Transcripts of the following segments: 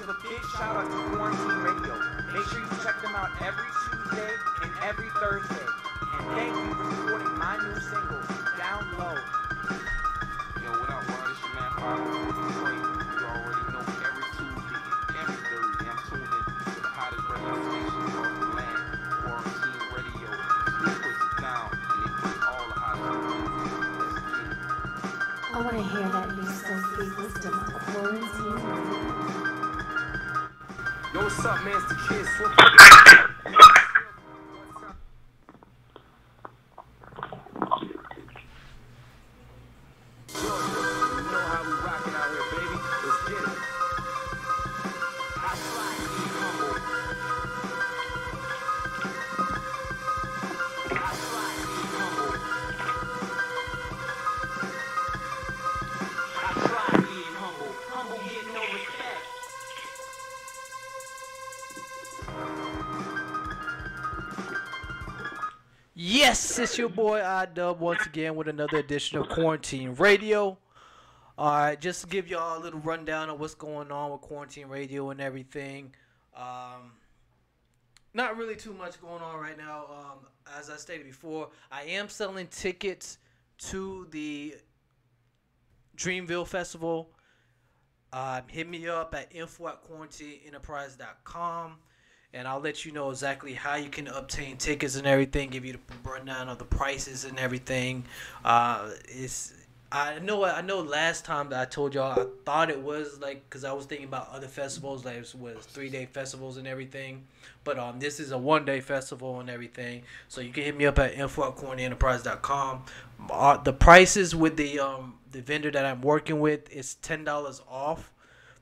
give a big shout out to Quarantine Radio. Make sure you check them out every Tuesday and every Thursday. And thank you for supporting my new single, Down Low. Yo, what up, world? It's your man, Marle from Detroit. You already know every Tuesday and every Thursday I'm tuned in to the hottest radio station across the land, Quarantine Radio. Sleep puts it down, and they play all the hottest music. Let's get it. I want to hear that new soul-free wisdom on Quarantine Radio. Yo, what's up, man? It's the Kid Swift. Yes, it's your boy iDub once again with another edition of Quarantine Radio. Alright, just to give y'all a little rundown of what's going on with Quarantine Radio and everything. Not really too much going on right now. As I stated before, I am selling tickets to the Dreamville Festival. Hit me up at info@quarantineenterprise.com. And I'll let you know exactly how you can obtain tickets and everything. Give you the rundown of the prices and everything. I know last time that I told y'all, I thought it was like, because I was thinking about other festivals, like it was 3-day festivals and everything. But this is a 1-day festival and everything. So you can hit me up at info@quarantineenterprise.com. The prices with the vendor that I'm working with is $10 off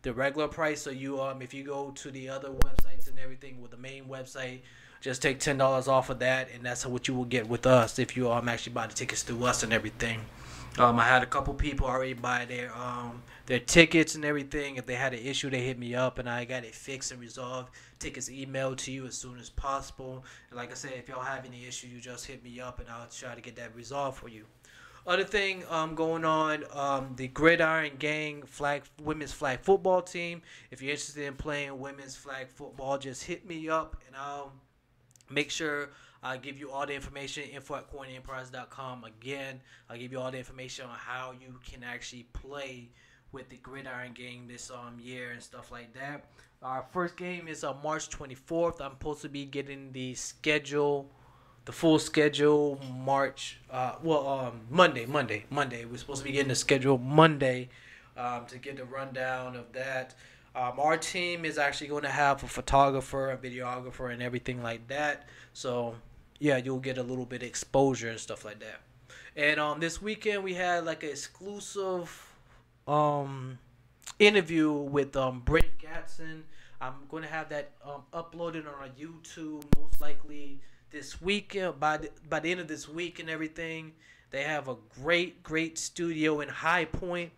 the regular price. So you if you go to the other websites and everything with the main website, just take $10 off of that, and that's what you will get with us if you actually buy the tickets through us and everything. I had a couple people already buy their tickets and everything. If they had an issue, they hit me up and I got it fixed and resolved. Tickets emailed to you as soon as possible. And like I said, if y'all have any issue, you just hit me up and I'll try to get that resolved for you. Other thing going on, the Gridiron Gang women's flag football team. If you're interested in playing women's flag football, just hit me up and I'll make sure I give you all the information. info@quarantineenterprise.com. Again, I'll give you all the information on how you can actually play with the Gridiron Gang this year and stuff like that. Our first game is on March 24th. I'm supposed to be getting the schedule. The full schedule Monday. We're supposed to be getting the schedule Monday to get the rundown of that. Our team is actually going to have a photographer, a videographer, and everything like that. So, yeah, you'll get a little bit of exposure and stuff like that. And this weekend we had like an exclusive interview with Brent Gatson. I'm going to have that uploaded on our YouTube most likely this weekend, by the end of this week and everything. They have a great studio in High Point.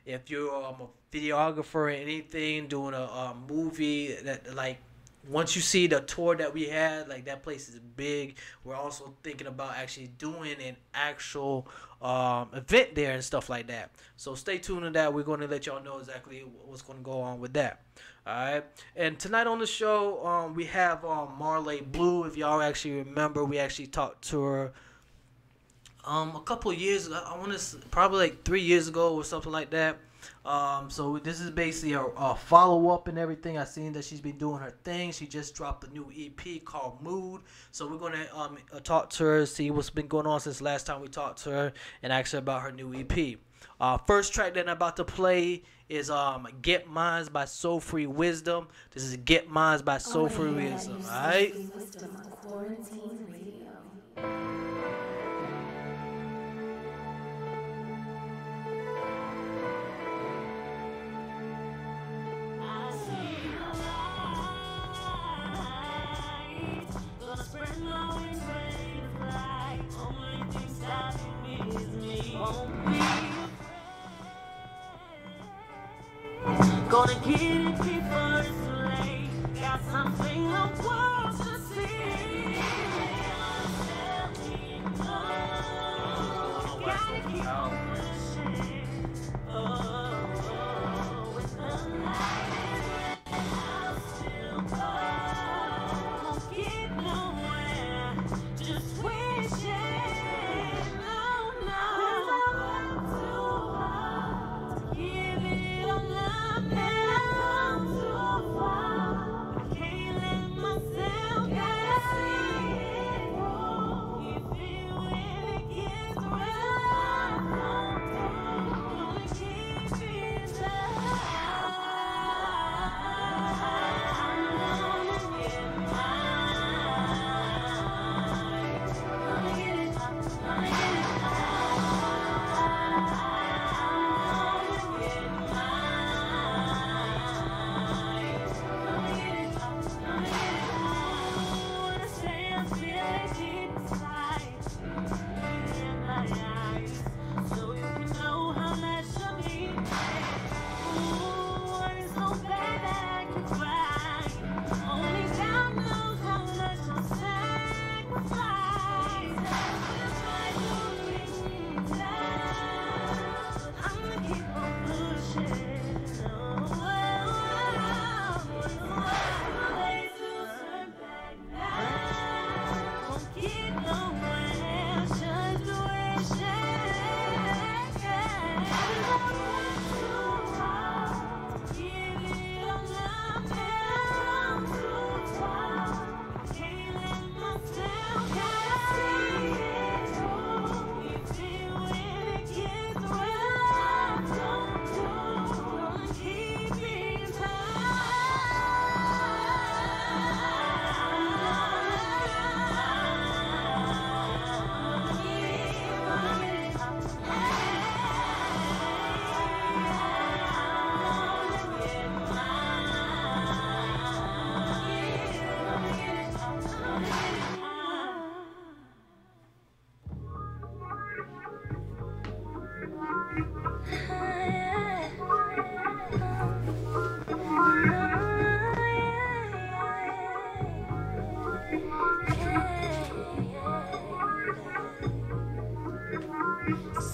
If you're a videographer or anything, doing a movie that, like, once you see the tour that we had, like, that place is big. We're also thinking about actually doing an actual event there and stuff like that. So stay tuned to that. We're going to let y'all know exactly what's going to go on with that. All right. And tonight on the show, we have Marle Blue. If y'all actually remember, we actually talked to her a couple of years ago. I want to probably like 3 years ago or something like that. So this is basically a follow-up and everything. I seen that she's been doing her thing. She just dropped a new EP called Mood. So we're going to talk to her, see what's been going on since last time we talked to her, and ask her about her new EP. First track that I'm about to play is Get Mines by Soul Free Wisdom. This is Get Mines by Soul Free Wisdom. Alright? Gonna get it before it's too late. Got something the world should see. Gotta keep on pushing. Oh, with the light.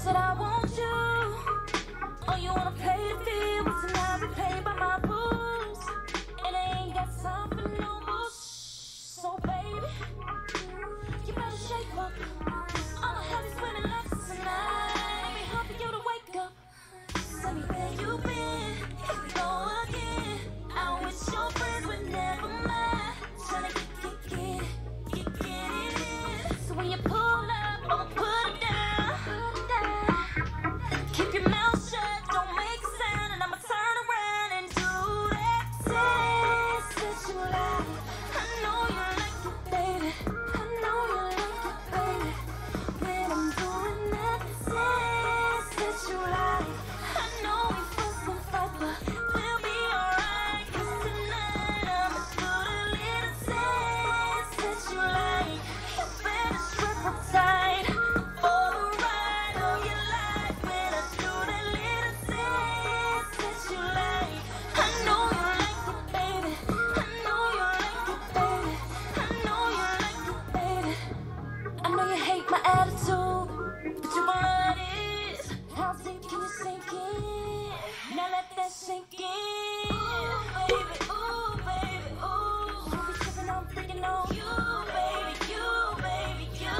Said I want you. Oh, you wanna play the field, but tonight we play by my rules. And I ain't got time for no bullshit. So baby, you better shake up. I'ma have you swimming laps tonight. It'll be hard for you to wake up. Tell me where you been. Here we go again. Out with your friends, but never mind. Tryna get it in. So when you pull up, I'ma put it down. Keep your mouth shut, don't make a sound, and I'ma turn around and do that dance that you like. I know you like it, baby. I know you like it, baby. When I'm doing that dance that you like. I know we fuss and fight, but we'll be alright. 'Cause tonight I'ma do the little dance that you like. You better strap up tight for the ride of your life. When I do that little dance that you like. I know you like it, baby. I know you like it, baby. I know you like it, baby. I know you hate my attitude, but you want it. How deep can you sink in? Now let that sink in. Baby, ooh, baby, ooh. You be tripping, I'm freaking on you, baby, you, baby, you.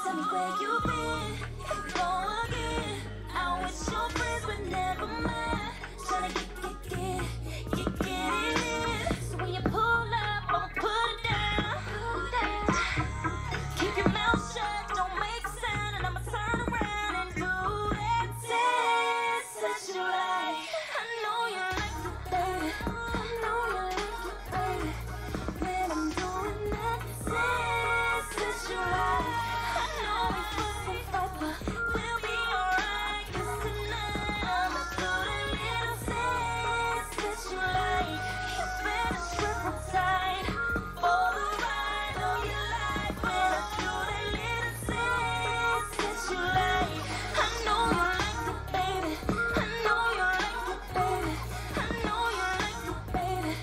Tell me where you been. Here we go again. Out with your friends, but never mind. Tryna get it in. So when you pull up, I'ma put it down. Keep your mouth shut, don't make a sound, and I'ma turn around and do that dance that you like. I know you like it, baby. I know you like it, baby. When I'm doing that dance that you like. I know we fuss and fight, but we'll be alright. 'Cause tonight I'ma do the little dance that you like. You better strap up tight for the ride of your life. When I do that little dance that you like. I know you like it, baby. I know you like it, baby. I know you like it, baby.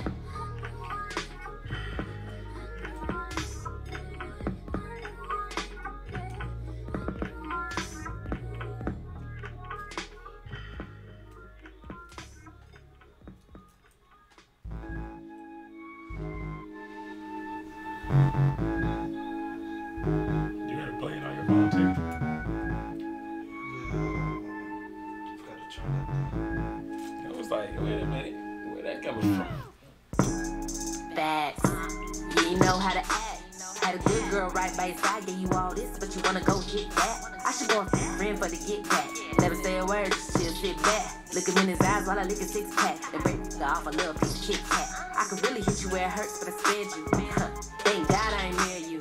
You gotta play it on your phone too. Gotta turn that. It was like, wait a minute, where that coming from? Facts. Yeah, you know how to act. Had a good girl right by your side, gave you all this, but you wanna go get that. I should go and friend for the get back. Never say a word, just chill, sit back. Look him in his eyes while I lick a six pack. And break off a little piece of Kit Kat. I could really hit you where it hurts, but I spared you. Thank God I ain't near you.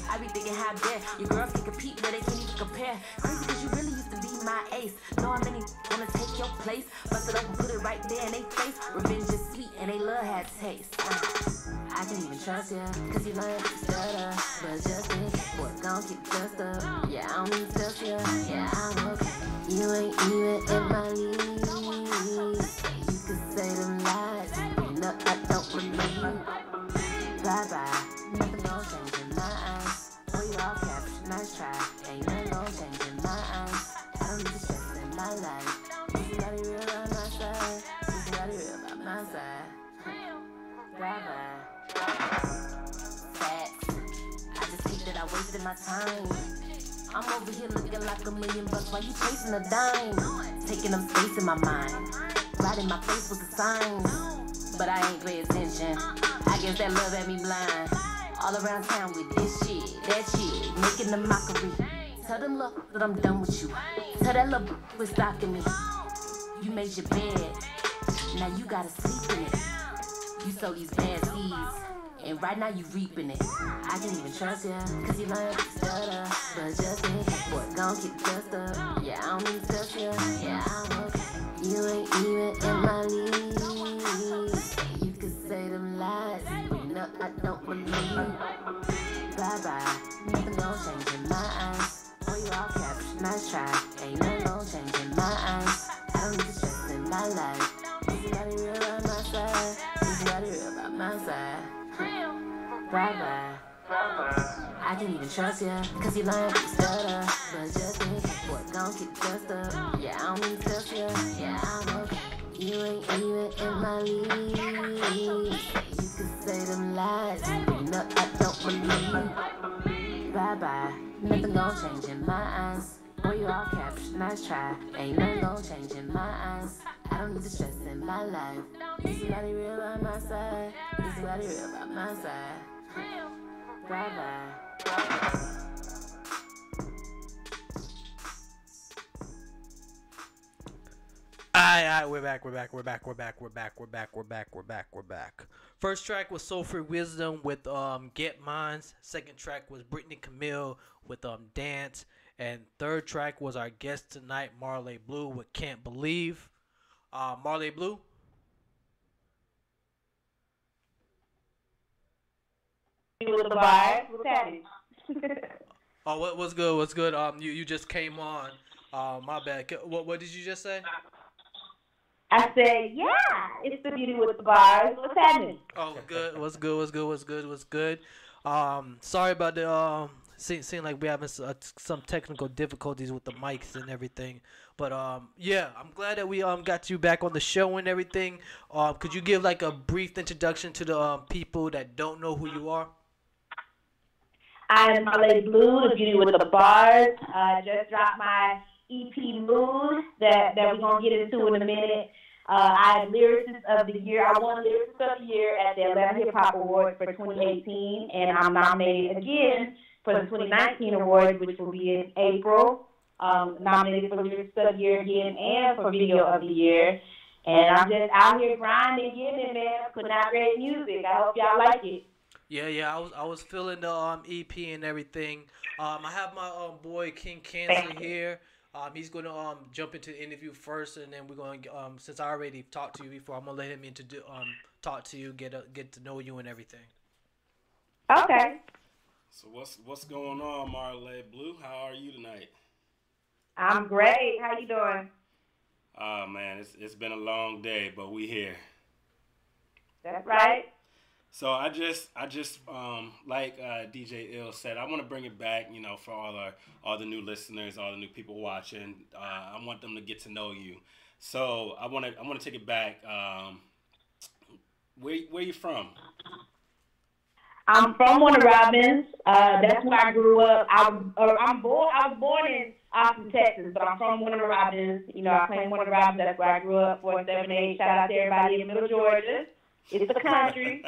I be thinking how bad your girls can compete, but they can't even compare. Crazy 'cause you really used to be my ace. Know how many wanna take your place? Bust it open, put it right there in they face. Revenge is sweet and they love had taste. I can't even trust ya, 'cause you learn to stutter. But just think, boy, gon' keep just up. Yeah, I don't need to trust ya. Yeah, I'm okay. You ain't even in my league. You could say them lies. You know I don't believe. Bye-bye. Nothing gon' change in my eyes. Boy, you all caps, nice try. Ain't nothing gon' change in my eyes. I don't need to stress in my life. Somebody real on my side. Somebody real by my side. Bye-bye. Facts. I just think that I wasted my time. I'm over here looking like $1,000,000 while you chasing a dime. Taking up space in my mind. Right in my face with the signs. But I ain't pay attention. I guess that love had me blind. All around town with this shit, that shit, making the mockery. Tell them look that I'm done with you. Tell that love quit stalking me. You made your bed, now you gotta sleep in it. You sow these bad seeds, and right now you reaping it. I can't even trust ya, cause you learned to stutter. But just in, boy, gon' get dust up. Yeah, I don't need to trust ya, yeah, I'm okay. You ain't even in my league. You could say them lies, but no, I don't believe. Bye-bye, nothing gon' change in my eyes. Boy, you all caps, nice try. Ain't nothing gon' change in my eyes. I don't need to stress in my life. Is somebody real by my side? Is somebody real by my side? Bye-bye. I can't even trust ya, cause you learned to stutter. But just in, boy, gon' get dust up. Yeah, I don't need to trust ya, yeah, I'm okay. You ain't even in my league. You could say them lies, but no, I don't believe. Bye-bye, nothing gon' change in my eyes. Boy, you all caps, nice try. Ain't nothing gon' change in my eyes. I don't need to stress in my life. Is somebody real by my side? Is somebody real by my side? Bye-bye. Alright, we're back. First track was Soul Free Wisdom with Get Mines. Second track was Brittany Camille with Dance. And third track was our guest tonight, Marle Blue with Can't Believe. Marle Blue. With the bars, what's happening? Oh, what's good? You just came on. My bad. What did you just say? I said, yeah, it's the beauty with the bars. What's happening? Oh, good. What's good? Sorry about the seem like we having some technical difficulties with the mics and everything. But yeah, I'm glad that we got you back on the show and everything. Could you give like a brief introduction to the people that don't know who you are? I'm Marle Blue, the beauty with the bars. Just dropped my EP Mood that we're going to get into in a minute. I'm Lyricist of the Year. I won Lyricist of the Year at the Atlanta Hip Hop Awards for 2018, and I'm nominated again for the 2019 awards, which will be in April. Nominated for Lyricist of the Year again and for Video of the Year. And I'm just out here grinding, getting it, man, putting out great music. I hope y'all like it. Yeah, I was feeling the EP and everything. I have my boy King Cancer here. He's gonna jump into the interview first, and then we're gonna since I already talked to you before, I'm gonna let him talk to you, get to know you and everything. Okay. So what's going on, Marle Blue? How are you tonight? I'm great. How you doing? Man, it's been a long day, but we here. That's right. So I just like DJ Ill said, I want to bring it back, for all the new listeners, all the new people watching. I want them to get to know you. So I want to take it back. Where you from? I'm from Warner Robins. That's where I grew up. I was born in Austin, Texas, but I'm from Warner Robins. I claim Warner Robins. That's where I grew up. 478. Shout out to everybody in Middle Georgia. It's the country.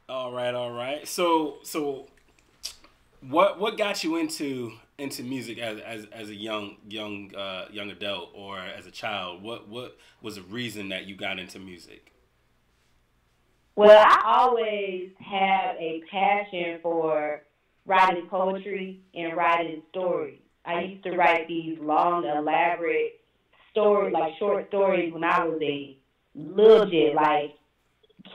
All right. So what got you into music as a young adult or as a child? What was the reason that you got into music? Well, I always had a passion for writing poetry and writing stories. I used to write these long, elaborate stories, like short stories, when I was a little kid, like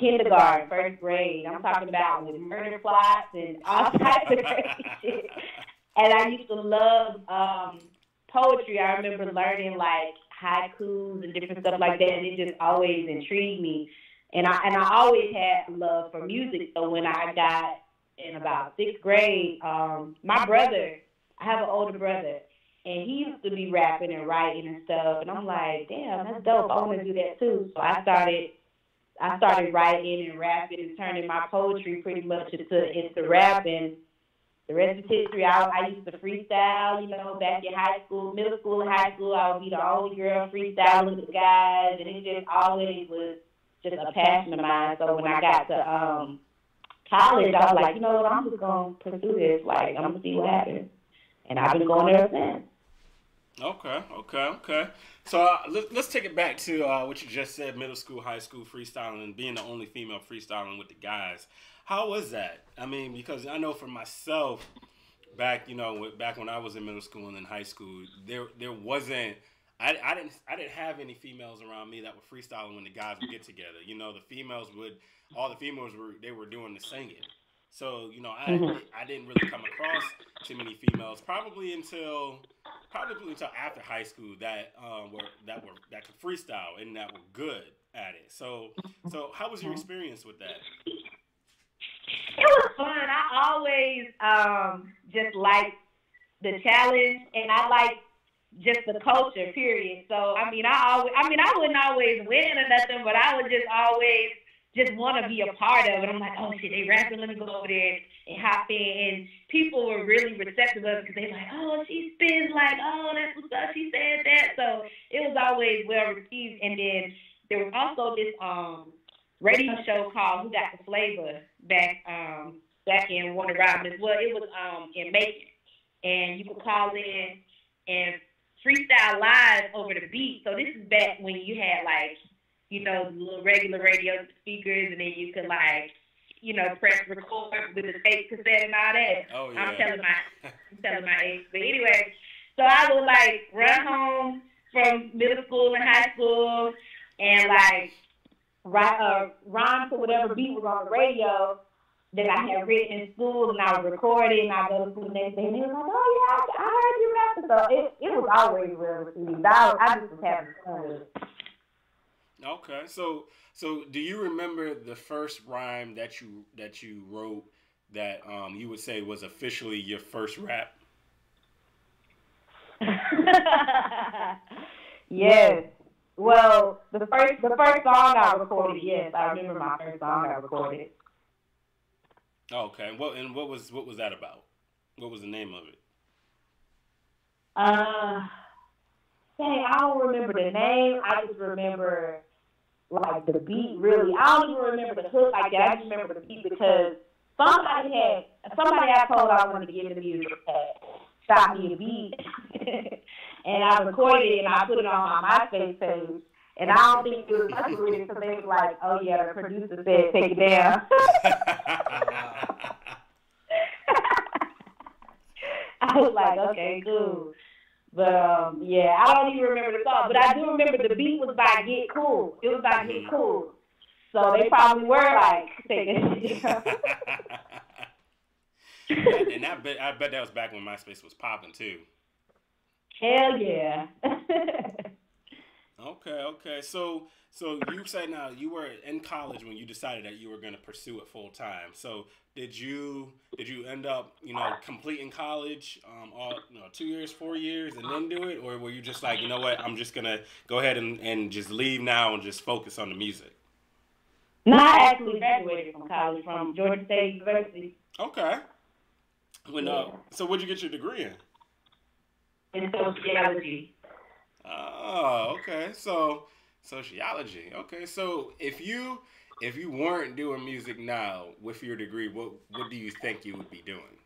kindergarten, first grade. I'm talking about with murder plots and all types of crazy shit. And I used to love poetry. I remember learning like haikus and different stuff like that, and it just always intrigued me. And I always had love for music. So when I got in about 6th grade, my brother, I have an older brother, and he used to be rapping and writing and stuff. And I'm like, damn, that's dope. I want to do that too. So I started writing and rapping and turning my poetry pretty much into rapping. the rest is history. I used to freestyle, you know, back in high school, middle school, and high school. I would be the only girl freestyling with the guys, and it just always was just a passion of mine. So when I got to college, I was like, you know what, I'm just going to pursue this. Like, I'm going to see what happens. And I've been going there since. Okay. So let's take it back to what you just said, middle school, high school freestyling, being the only female freestyling with the guys. How was that? I mean, because I know for myself, back when I was in middle school and in high school, there wasn't. I didn't have any females around me that were freestyling when the guys would get together. You know, all the females were doing the singing. So, you know, I didn't really come across too many females probably until after high school that could freestyle and that were good at it. So how was your experience with that? It was fun. I always just liked the challenge, and I liked just the culture, period. So I wouldn't always win or nothing, but I would just always just want to be a part of it. I'm like, oh shit, they rapping, let me go over there and hop in. And people were really receptive of it because they were like, oh, she spins like, oh, that's what's up, she said that. So it was always well received. And then there was also this radio show called Who Got the Flavor back in Warner Robins. Well, it was in Macon. And you could call in and freestyle live over the beat. So this is back when you had like, you know, little regular radio speakers, and then you could like, you know, press record with the tape cassette and all that. Oh yeah. I'm telling my age. But anyway, so I would like run home from middle school and high school and like rhyme to whatever beat was on the radio that I had written in school, and I would record it, and I go to school the next day, and they was like, oh yeah, I heard you rapping. So it was always well received. I just was having fun with it. Okay, so do you remember the first rhyme that you wrote that you would say was officially your first rap? Yes. Well, the first song I recorded, yes, I remember my first song I recorded. Okay, what was that about? What was the name of it? Dang, I don't remember the name. I just remember like the beat. Really, I don't even remember the hook like that. I just remember the beat because somebody I told I wanted to get into music had shot me a beat, and I recorded it and I put it on my MySpace page. And I don't think it was much with it because they was like, oh yeah, the producer said take it down. I was like, okay, cool. But yeah, I don't even remember the song. But I do remember the beat was by Get Cool. It was by Get Cool. So they probably were like taking it down. And I bet that was back when MySpace was popping too. Hell yeah. Okay. So you said now you were in college when you decided that you were going to pursue it full time. So did you end up, you know, completing college, 2 years, 4 years, and then do it, or were you just like, you know what, I'm just gonna go ahead and just leave now and just focus on the music? No, I actually graduated from college from Georgia State University. Okay. So what'd you get your degree in? In sociology. Oh, okay. So sociology. Okay. So if you weren't doing music now with your degree, what do you think you would be doing?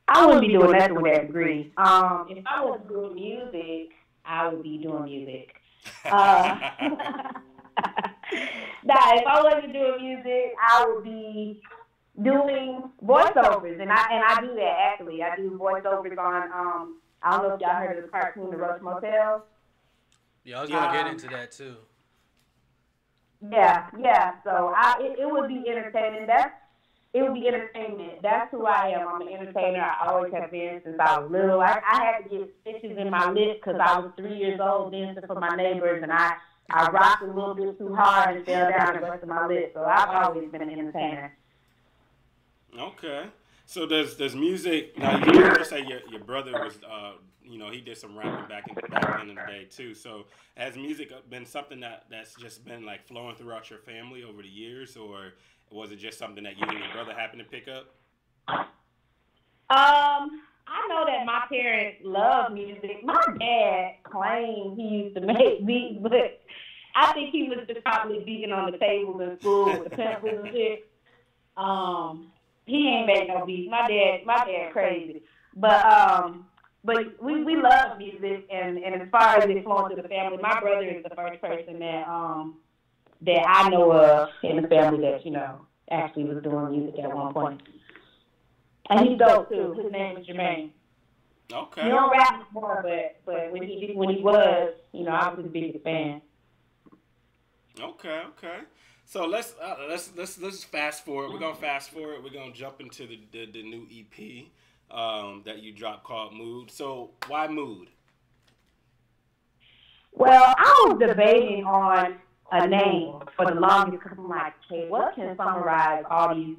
I wouldn't be doing nothing with that degree. If I was doing music, I would be doing music. If I wasn't doing music, I would be doing voiceovers, and I do that actually. I do voiceovers on I don't know if y'all heard of the cartoon The Roach Motel. Yeah, I was gonna get into that too. Yeah. So it would be entertaining. It would be entertainment. That's who I am. I'm an entertainer. I always have been since I was little. I had to get stitches in my lip because I was 3 years old dancing for my neighbors, and I rocked a little bit too hard and fell down and busted my lip. So I've always been an entertainer. Okay. So does music now? You say your brother was he did some rapping back in the day too. So has music been something that's just been like flowing throughout your family over the years, or was it just something that you and your brother happened to pick up? I know that my parents love music. My dad claimed he used to make beats, but I think he was just probably beating on the tables in school with the pencils and shit. He ain't make no beats. My dad crazy. But we love music, and as far as it flowing through the family, my brother is the first person that I know of in the family that, actually was doing music at one point. And he's dope too. His name is Jermaine. Okay. He don't rap anymore, but when he was, I was his biggest fan. Okay. So let's fast forward. We're gonna fast forward. We're gonna jump into the new EP that you dropped called Mood. So why Mood? Well, I was debating on a name for the longest because I'm like, hey, what can summarize all these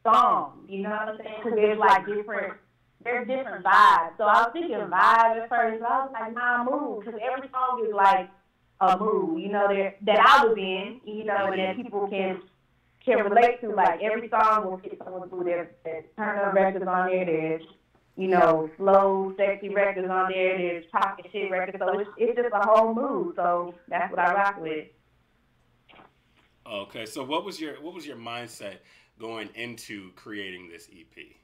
songs? You know what I'm saying? Because there's like there's different vibes. So I was thinking vibe at first. So I was like, nah, Mood, because every song is like a mood, that I was in, and that people can relate to. Like every song will fit someone through. There's turn up records on there. There's slow, sexy records on there. There's pocket shit records. So it's just a whole mood. So that's what I rock with. Okay, so what was your mindset going into creating this EP?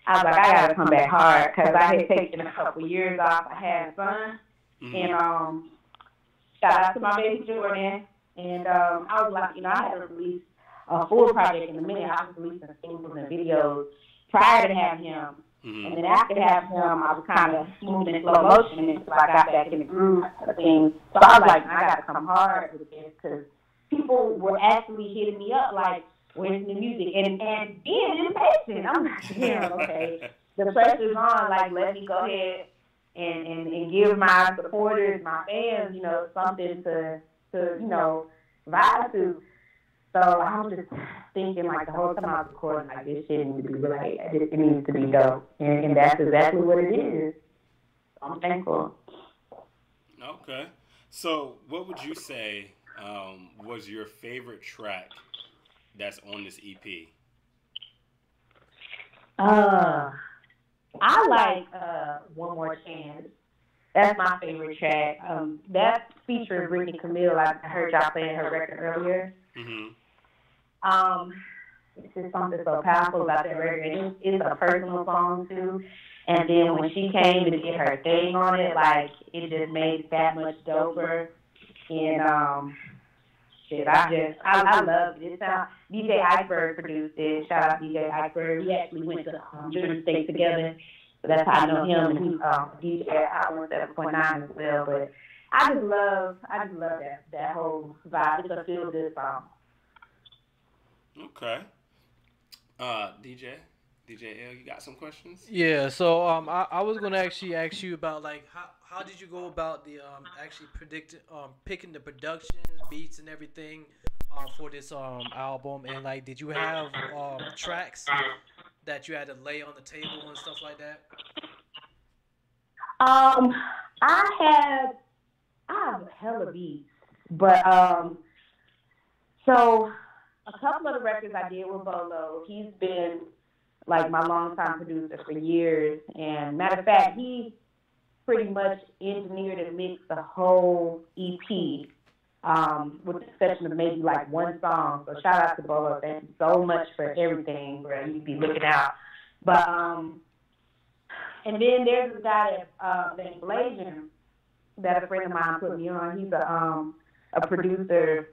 I was like, I gotta come back hard because I had taken a couple years off. I had fun, and shout out to my baby Jordan. And I was like, I had to release a full project in a minute. I was releasing singles and videos prior to having him. And then after having him, I was kind of moving in slow motion until I got back in the groove of things. So I was like, I got to come hard with this because people were actually hitting me up like, where's the music? And being impatient. I'm like, damn, okay. The pressure's on. Like, let me go ahead and give my supporters, my fans, something to vibe to. So I was just thinking, like, the whole time I was recording, like, this shit needs to be right. It needs to be dope. And that's exactly what it is. I'm thankful. Okay. So what would you say was your favorite track that's on this EP? I like One More Chance. That's my favorite track. That features Brittany Camille. I heard y'all playing her record earlier. It's just something so powerful about that record. It's a personal song too. And then when she came to get her thing on it, like it just made it that much doper. And I love it. DJ Iceberg produced it. Shout out DJ Iceberg. We actually went to Georgia State together. So that's how I know him, and he's DJ at 107.9 as well. But I just love that whole vibe. It's a feel good song. Okay. DJ L, you got some questions? Yeah. So I was gonna actually ask you about like how did you go about the actually picking the productions, beats, and everything for this album, and like did you have tracks that you had to lay on the table and stuff like that? I have hella beats, but so a couple of the records I did with Bolo, he's been like my longtime producer for years, and matter of fact, he pretty much engineered and mixed the whole EP, with the exception of maybe like one song. So shout out to Bolo. Thank you so much for everything, bro. You be looking out. But and then there's a guy named Blasian that a friend of mine put me on. He's a producer.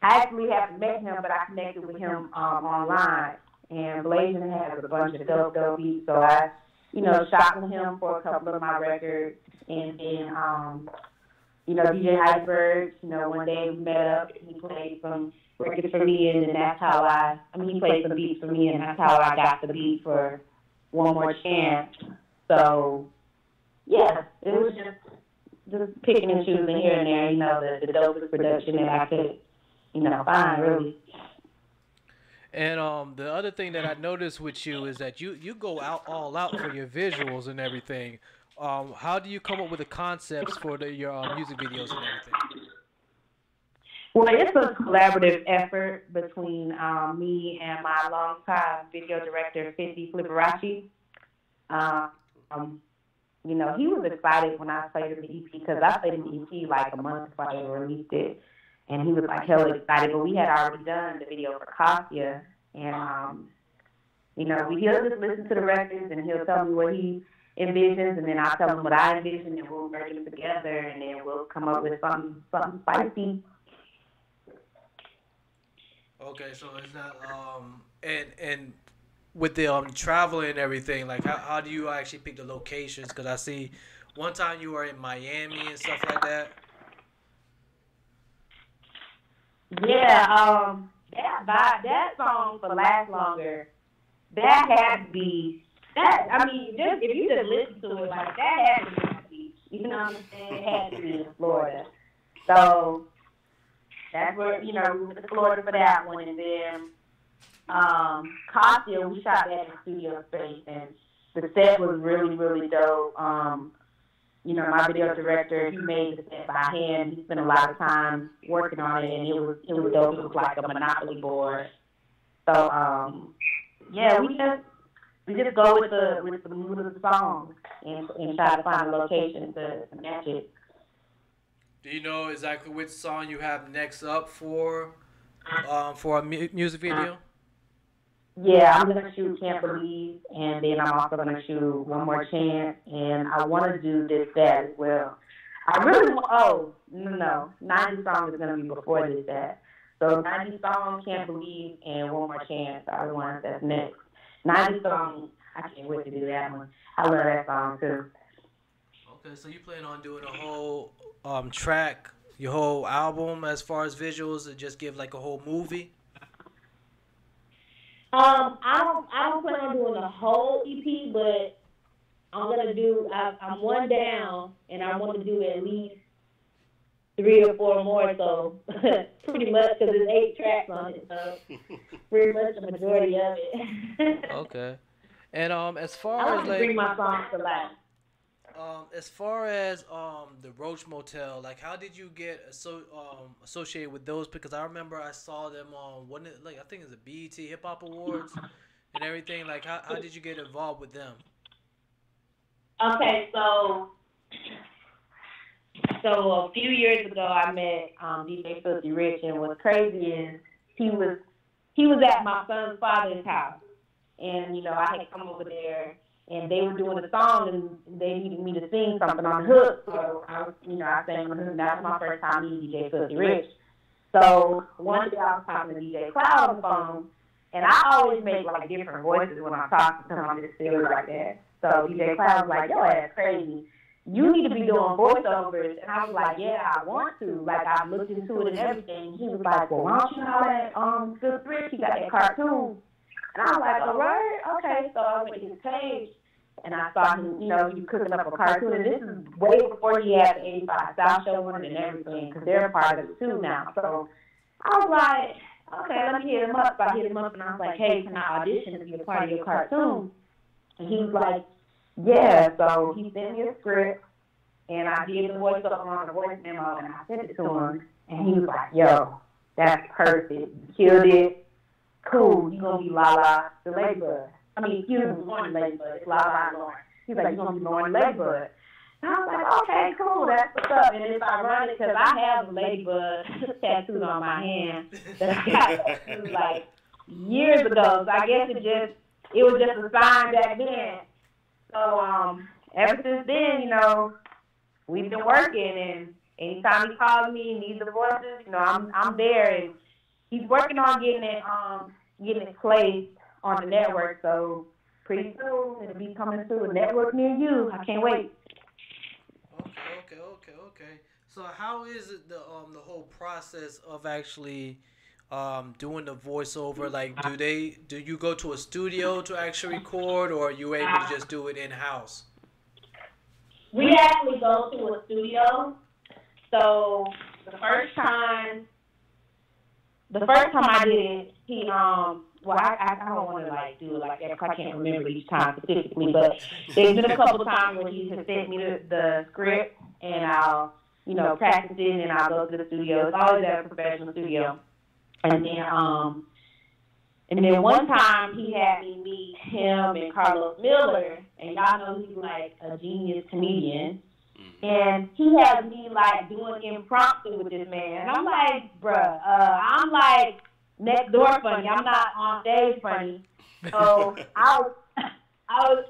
I actually haven't met him, but I connected with him online. And Blasian has a bunch of dope beats, so I, shot with him for a couple of my records. And then, DJ Iceberg, one day we met up, and he played some records for me, and then that's how he played some beats for me, and that's how I got the beat for One More Chance. So, yeah, it was just picking and choosing here and there, the dopest production that I could, find, really. And the other thing that I noticed with you is that you go all out for your visuals and everything. How do you come up with the concepts for your music videos and everything? Well, it's a collaborative effort between me and my longtime video director, 50 Fliperachi. Um, you know, he was excited when I played him the EP because I played him the EP like a month before I ever released it. And he was like hella excited, but we had already done the video for Kasia. And, you know, he'll just listen to the records and he'll tell me what he envisions, and then I'll tell him what I envision, and we'll merge them together, and then we'll come up with something spicy. Okay, so it's not and with the traveling and everything, like how do you actually pick the locations? Because I see one time you were in Miami and stuff like that. Yeah, that song for Last Longer, that had to be that. I mean, just if you just listen to it, like that had to be on the beach. You know what I'm saying? It had to be in Florida. So that's where, you know, we went to Florida for that one, and then Kasia, we shot that in studio space, and the set was really, really dope. You know, my video director, he made the set by hand. He spent a lot of time working on it, and it was dope. It was like a Monopoly board. So yeah, we just go with the mood of the song and try to find a location to match it. Do you know exactly which song you have next up for a music video? Yeah, I'm gonna shoot "Can't Believe," and then I'm also gonna shoot "One More Chance," and I want to do "This That" as well. I really want. Oh no, 90 song is gonna be before "This That." So 90 song, "Can't Believe," and "One More Chance" are the ones that's next. 90 song, I can't wait to do that one. I love that song too. Okay, so you plan on doing a whole track, your whole album as far as visuals, and just give like a whole movie? I don't plan on doing the whole EP, but I'm one down, and I want to do at least 3 or 4 more, so pretty much, because there's 8 tracks on it, so pretty much the majority of it. Okay. And as far I as want to like bring my songs to life. as far as the Roach Motel, like how did you get associated with those? Because I remember I saw them on I think it's the BET Hip Hop Awards and everything. Like how did you get involved with them? Okay, so a few years ago I met DJ Filthy Rich, and what's crazy is he was at my son's father's house, and you know I had come over there. And they were doing a song, and they needed me to sing something on the hook. So I sang on the hook. That was my first time meeting DJ Filthy Rich. So one day I was talking to DJ Cloud on the phone, and I always make like different voices when I'm talking to him. I'm just silly like that. So DJ Cloud was like, "Yo, that's crazy. You need to be doing voiceovers." And I was like, "Yeah, I want to. Like I've looked into it and everything." He was like, "Well, why don't you know that Filthy Rich? He got that cartoon." And I was like, "All right, okay." So I went to his page. And I saw him, you know, he was cooking up a cartoon. And this is way before he had the 85 South Show one and everything, because they're a part of it too now. So I was like, okay, let me hit him up. So I hit him up, and I was like, hey, can I audition to be a part of your cartoon? And he was like, yeah. So he sent me a script, and I did the voiceover on the voice memo, and I sent it to him. And he was like, yo, that's perfect. You killed it. Cool. You're going to be Lala the Ladybug. I mean, excuse me, Lauren Ladybug. It's Lala Lauren. He's like, you're going to be Lauren Ladybug. And I was like, okay, cool, that's what's up. And it's ironic because I have a ladybug tattooed on my hand that I got tattooed like years ago. So I guess it was just a sign back then. So ever since then, you know, we've been working, and anytime he calls me and needs the voices, you know, I'm there. And he's working on getting it placed on the network. So pretty soon it'll be coming to a network near you. I can't wait. Okay. So how is it the whole process of actually doing the voiceover? Like, do you go to a studio to actually record, or are you able to just do it in house? We actually go to a studio. So the first time I did it, he I don't want to like do it like that because I can't remember each time specifically, but there's been a couple of times where he has sent me the script, and I'll practicing, and I'll go to the studio. It's always at a professional studio. And then one time he had me meet him and Carlos Miller, and y'all know he's like a genius comedian. And he has me like doing impromptu with this man. And I'm like, bruh, I'm like next door funny. I'm not on stage funny. So I was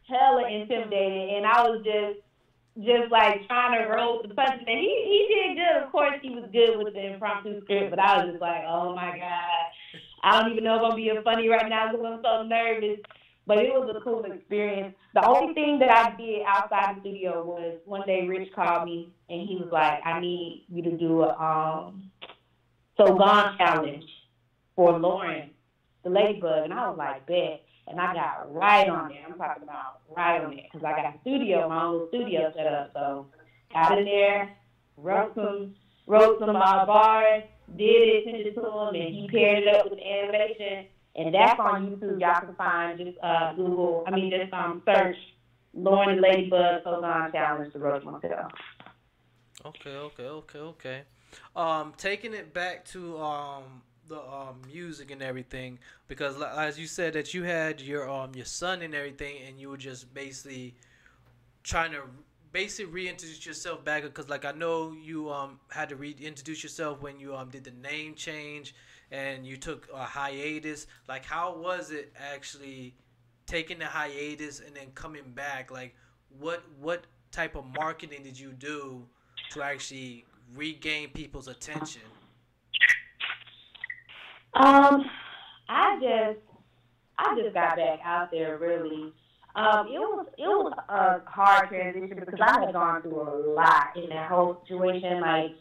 hella intimidated, and I was just like trying to roll the punches. And he did good. Of course, he was good with the impromptu script, but I was just like, oh my God, I don't even know if I'm being funny right now because I'm so nervous. But it was a cool experience. The only thing that I did outside the studio was one day Rich called me and he was like, I need you to do a So Gone challenge for Lauren, the Ladybug. And I was like, bet. And I got right on it. I'm talking about right on it because I got a studio, my own little studio set up. So got in there, wrote some bars, did it, sent it to him, and he paired it up with the animation. And that's on YouTube. Y'all can find just search Lauren the Ladybug So Gone Challenge the Roach Motel. Okay. Taking it back to the music and everything, because as you said that you had your son and everything, and you were just basically trying to reintroduce yourself back, because like I know you had to reintroduce yourself when you did the name change and you took a hiatus. Like, how was it actually taking the hiatus and then coming back? Like, what type of marketing did you do to actually regain people's attention? I just got back out there really. It was a hard transition because I had gone through a lot in that whole situation. Like,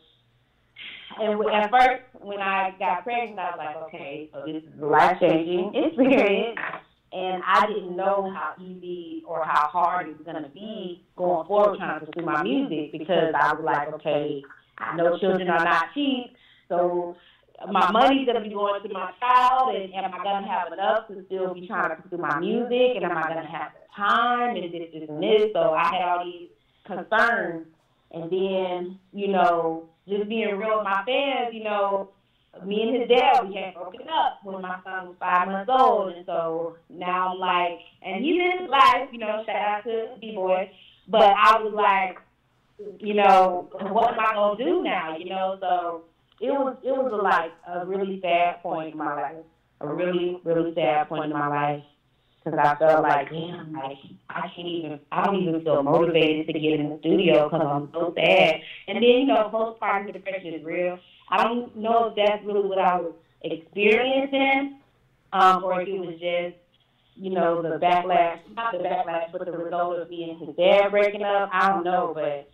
and at first when I got pregnant, I was like, okay, so this is a life-changing experience, and I didn't know how easy or how hard it was gonna be going forward trying to pursue my music, because I was like, okay, I know children are not cheap, so my money's going to be going to my child, and am I going to have enough to still be trying to pursue my music, and am I going to have the time, and this and this. So I had all these concerns. And then, just being real with my fans, me and his dad, we had broken up when my son was 5 months old. And so now I'm like, and he's in his life, shout out to B-Boy. But I was like, what am I going to do now, So it was a really sad point in my life, a really, really sad point in my life, because I felt like, damn, like, I don't even feel motivated to get in the studio because I'm so sad. And then, postpartum depression is real. I don't know if that's really what I was experiencing, or if it was just, the backlash, not the backlash, but the result of me and his dad breaking up. I don't know, but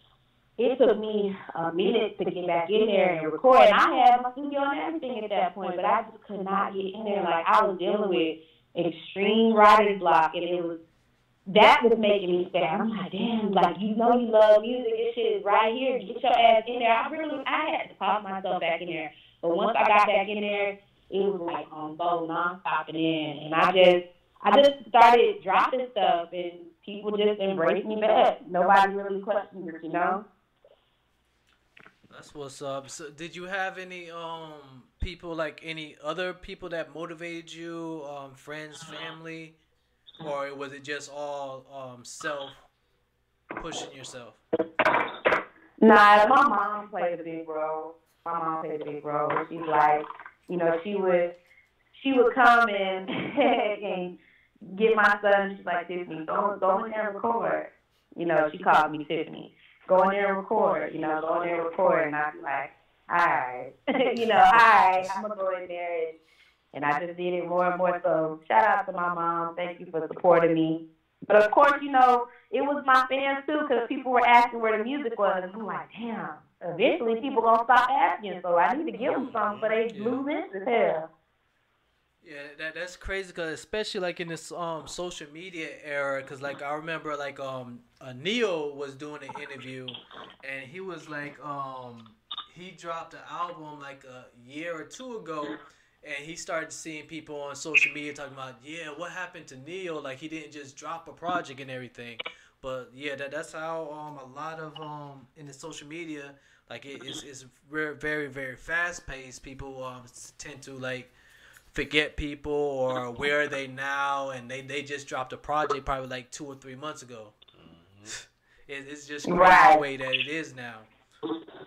it took me a minute to get back in there and record. And I had my studio and everything at that point, but I just could not get in there. Like, I was dealing with extreme writer's block, and that was making me sad. I'm like, damn, like, you love music. This shit is right here. Get your ass in there. I had to talk myself back in there. But once I got back in there, it was like on go nonstop and I just started dropping stuff, and people just embraced me back. Nobody really questioned it, That's what's up. So, did you have any people, like any other people that motivated you, friends, family, or was it just all self pushing yourself? Nah, my mom played a big role. She's like, she would come and get my son. She's like, Tiffany, go in there and record. She called me Tiffany. Go in there and record, and I'd be like, all right, I'm going to go in there, and I just did it more and more. So shout out to my mom. Thank you for supporting me. But of course, it was my fans too, because people were asking where the music was, and I'm like, damn, eventually people going to stop asking, so I need to give them something, but they lose interest. Hell. Yeah, that's crazy, cause especially like in this social media era, cause like I remember like Neo was doing an interview, and he was like he dropped an album like a year or two ago, and he started seeing people on social media talking about, yeah, what happened to Neo? Like, he didn't just drop a project and everything. But yeah, that's how a lot of in the social media, like it's very very fast paced. People tend to like forget people or where are they now, and they just dropped a project probably like 2 or 3 months ago. It's just crazy the Right. way that it is now.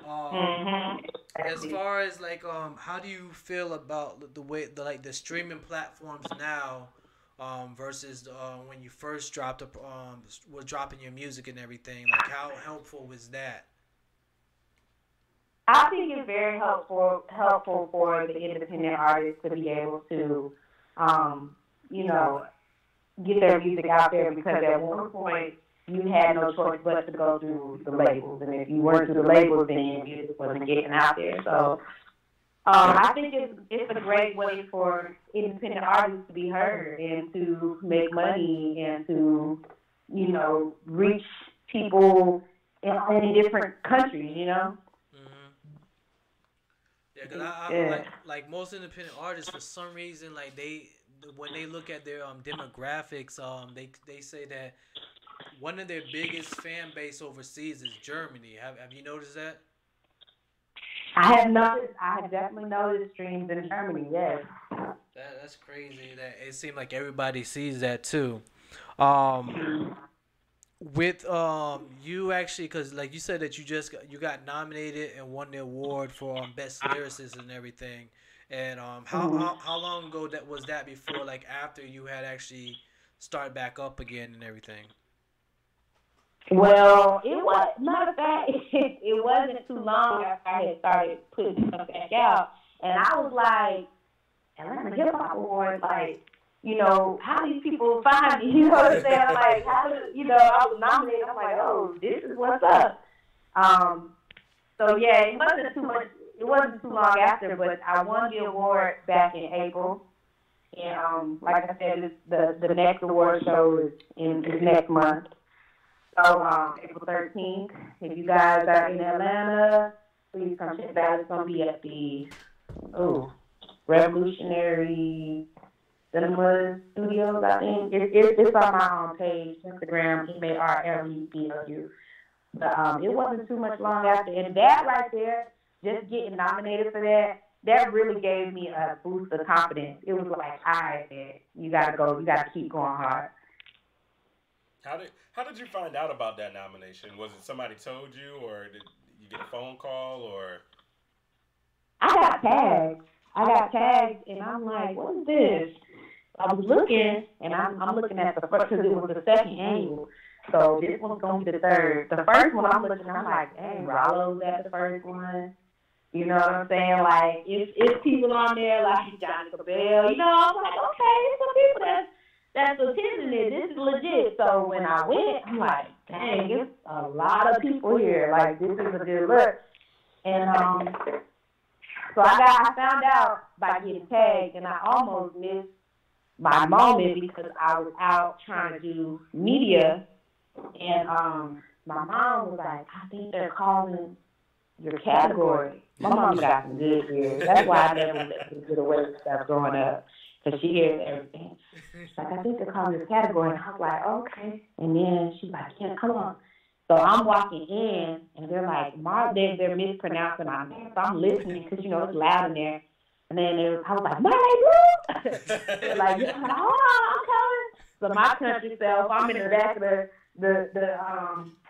Um, as Mhm. far as like how do you feel about the way the streaming platforms now versus when you first dropped was dropping your music and everything, like how helpful was that? I think it's very helpful for the independent artists to be able to, um, you know, get their music out there because at one point you had no choice but to go through the labels, and if you weren't through the labels, then your music wasn't getting out there. So I think it's a great way for independent artists to be heard and to make money and to, reach people in different countries. Hmm. Yeah, cause I Yeah. like most independent artists for some reason like they when they look at their demographics they say that one of their biggest fan base overseas is Germany. Have you noticed that? I have noticed. I have definitely noticed streams in Germany. Yes. That's crazy. That it seemed like everybody sees that too. Um, with you actually, cause like you said that you got nominated and won the award for best lyricist and everything. And how long ago that was that before like after you had actually started back up again and everything? Well, it was matter of fact, it wasn't too long after I had started putting stuff back out, and I was like, Atlanta Hip Hop Awards, like, how these people find me, you know what I'm saying? I'm like, how do I was nominated. I'm like, oh, this is what's up. Um, so yeah, it wasn't too much. It wasn't too long after, but I won the award back in April. And like I said, the next award show is next month. So April 13th. If you guys are in Atlanta, please come check it out. It's gonna be at the Revolutionary Cinema Studios. I think it's on my page, Instagram, EMARLECLU. But it wasn't too much long after, and that right there, just getting nominated for that, that really gave me a boost of confidence. It was like, all right, man, you gotta go, you gotta keep going hard. How did you find out about that nomination? Was it somebody told you, or did you get a phone call, or? I got tagged. And I'm like, what is this? I was looking, and I'm looking at the first, because it was the second annual. So this one's going to be the third. The first one I'm looking, I'm like, dang, Rollo's at the first one. You know what I'm saying? Like, it's people on there like Johnny Cabell. I'm like, okay, it's some people that's attending it. This is legit. So when I went, I'm like, dang, it's a lot of people here. Like, this is a good look. And so I found out by getting tagged, and I almost missed my moment because I was out trying to do media, and my mom was like, I think they're calling your category. My mom got some good ears. That's why I never let her get away with stuff growing up, because she hears everything. She's like, I think they're calling your category. And I was like, okay. And then she's like, yeah, come on. So I'm walking in, and they're like, Marle, they're mispronouncing my name. So I'm listening because, it's loud in there. And then I was like, Marle, they're like, yeah. I'm like, hold on, I'm coming. So my country self, I'm in the back of the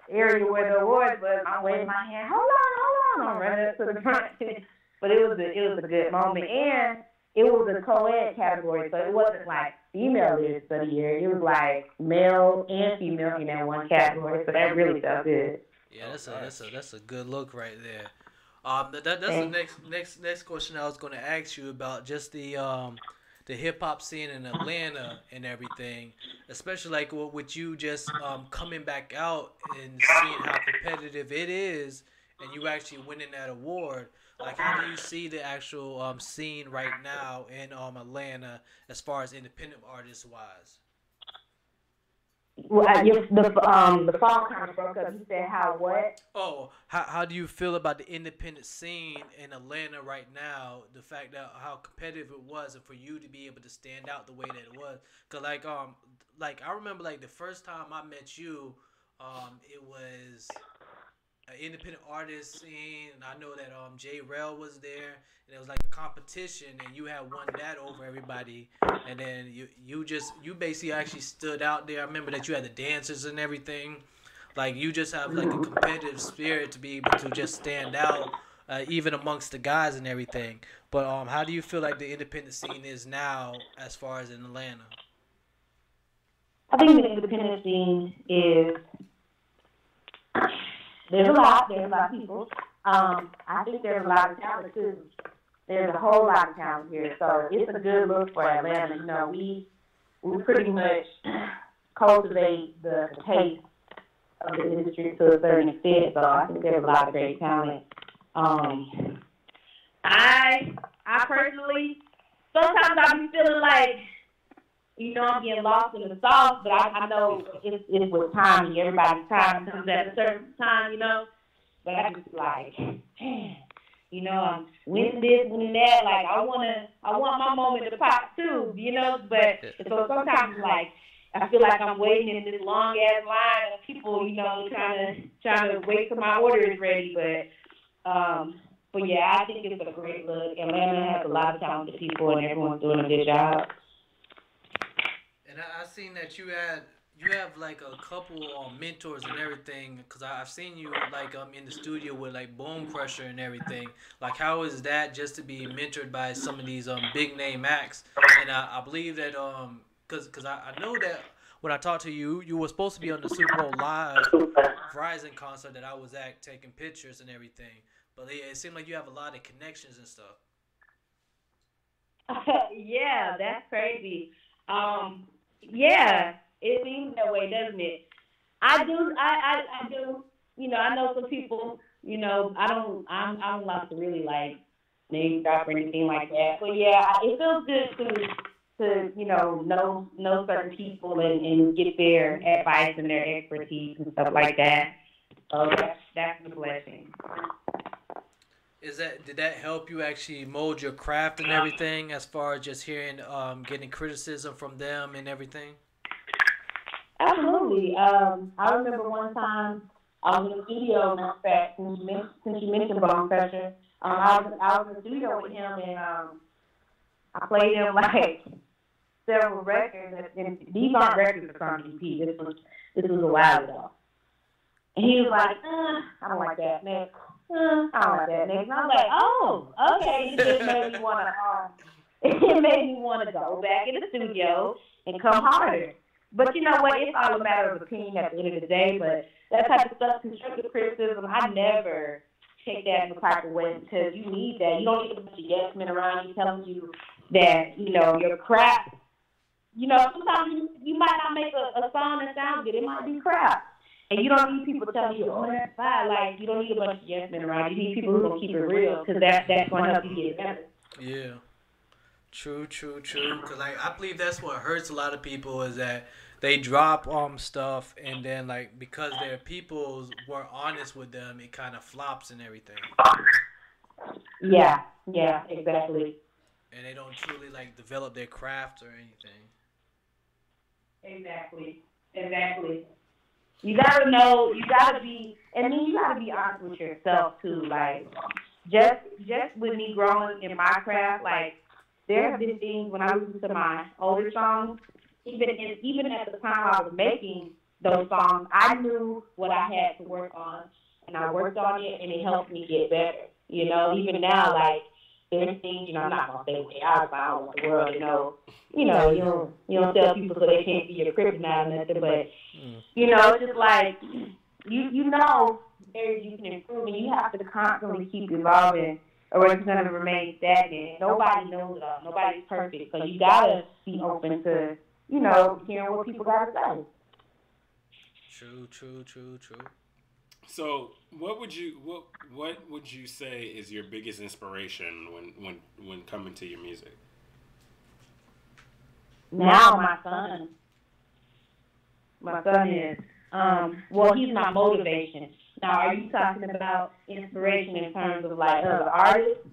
area where the awards was. I'm waving my hand, hold on. I'm running up to the front. But it was a good moment. And it was a co-ed category, so it wasn't like female lyrics of the year. It was like male and female in that one category. So that really felt good. Yeah, that's a good look right there. That's the next question I was going to ask you about, just the hip hop scene in Atlanta and everything, especially like with you just coming back out and seeing how competitive it is, and you actually winning that award. Like, how do you see the actual scene right now in Atlanta as far as independent artists wise? Well, the phone kind of broke up. You said how what? Oh, how do you feel about the independent scene in Atlanta right now? The fact that how competitive it was, and for you to be able to stand out the way that it was. Cause like I remember like the first time I met you, it was an independent artist scene, and I know that J Rel was there, and it was like a competition, and you had won that over everybody, and then you basically actually stood out there. I remember that you had the dancers and everything, like you just have like a competitive spirit to be able to just stand out, even amongst the guys and everything. But how do you feel like the independent scene is now as far as in Atlanta? I think the independent scene is there's a lot of people. I think there's a lot of talent too. There's a whole lot of talent here, so it's a good look for Atlanta. You know, we pretty much cultivate the taste of the industry to a certain extent. So I think there's a lot of great talent. I personally sometimes I be feeling like, you know, I'm getting lost in the sauce, but I know it's with time. Everybody's time comes at a certain time, you know. But I just like, man, you know, I'm winning this, winning that. Like I want my moment to pop too, you know. But so sometimes like I feel like I'm waiting in this long ass line of people, you know, trying to wait till my order is ready. But yeah, I think it's a great look. Atlanta has a lot of talented people, and everyone's doing a good job. And I seen that you have like a couple mentors and everything, because I've seen you like in the studio with like Bone Crusher and everything. Like how is that just to be mentored by some of these big name acts? And I believe that because I know that when I talked to you, you were supposed to be on the Super Bowl Live Verizon concert that I was at taking pictures and everything. But yeah, it seemed like you have a lot of connections and stuff. Yeah, that's crazy. Yeah, it seems that way, doesn't it? I do. You know, I know some people. You know, I don't like to really like name drop or anything like that. But yeah, it feels good to you know certain people and get their advice and their expertise and stuff like that. So that's a blessing. Did that help you actually mold your craft and everything, as far as just hearing getting criticism from them and everything? Absolutely. I remember one time I was in the studio, matter of fact, since you mentioned Bone Crusher, I was in the studio with him, and I played him like several records, and these aren't records for some EP. This was a while ago. And he was like, I don't like that, man. I don't like that, Nick. And I was like, oh, okay. It just made me want to, it made me want to go back in the studio and come harder. But you know what? It's all a matter of opinion at the end of the day. But that type of stuff, constructive criticism, I never take that in the proper way, because you need that. You don't need a bunch of yes men around you telling you that, you know, your crap. You know, sometimes you might not make a song that sounds good. It might be crap. And you don't need people telling you, oh, that's fine. Like, you don't need a bunch of yes men around. You need people who are going to keep it real, because that's going to help you get better. Yeah. True. Because like, I believe that's what hurts a lot of people, is that they drop stuff, and then like because their people weren't honest with them, it kind of flops and everything. Yeah, exactly. And they don't truly like develop their craft or anything. Exactly. You gotta know. You gotta be, and then you gotta be honest with yourself too. Like, just with me growing in my craft, like there have been things when I listen to my older songs, even at the time I was making those songs, I knew what I had to work on, and I worked on it, and it helped me get better. You know, even now, like there's things, you know, I'm not gonna say what they are, but I don't want the world to know. You don't tell people so they can't be your kryptonite or nothing, but you know, it's just like you know areas you can improve, and you have to constantly keep evolving, or it's gonna remain stagnant. Nobody knows it all. Nobody's perfect, so you gotta be open to, you know, hearing what people gotta say. True. So, what would you say is your biggest inspiration when coming to your music? Now my son is well, he's my motivation. Now, are you talking about inspiration in terms of like other artists?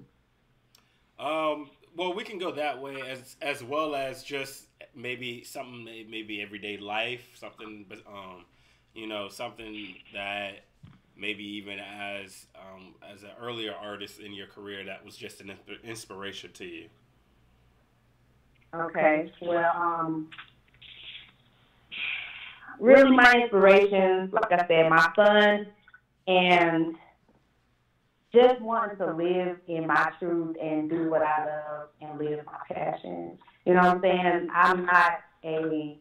Well, we can go that way as well as just maybe something, maybe everyday life, something you know, something that maybe even as an earlier artist in your career that was just an inspiration to you? Okay. Well, really my inspirations, like I said, my son, and just wanting to live in my truth and do what I love and live my passion. You know what I'm saying? I'm not a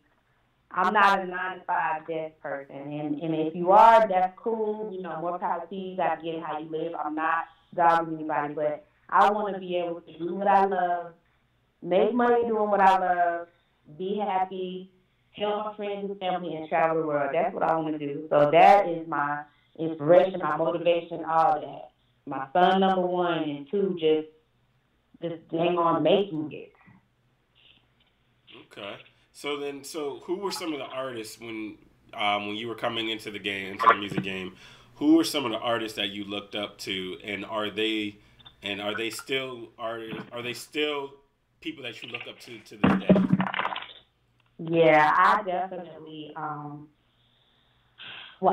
9 to 5 desk person, and if you are, that's cool. You know, more power to you. You got to get how you live. I'm not dogging anybody, but I want to be able to do what I love, make money doing what I love, be happy, help my friends and family, and travel the world. That's what I want to do. So that is my inspiration, my motivation, all that. My son, number one, and two, just hang on making it. Okay. So who were some of the artists when you were coming into the game, into the music game? Who were some of the artists that you looked up to, and are they still people that you look up to this day? Yeah, I definitely. Well,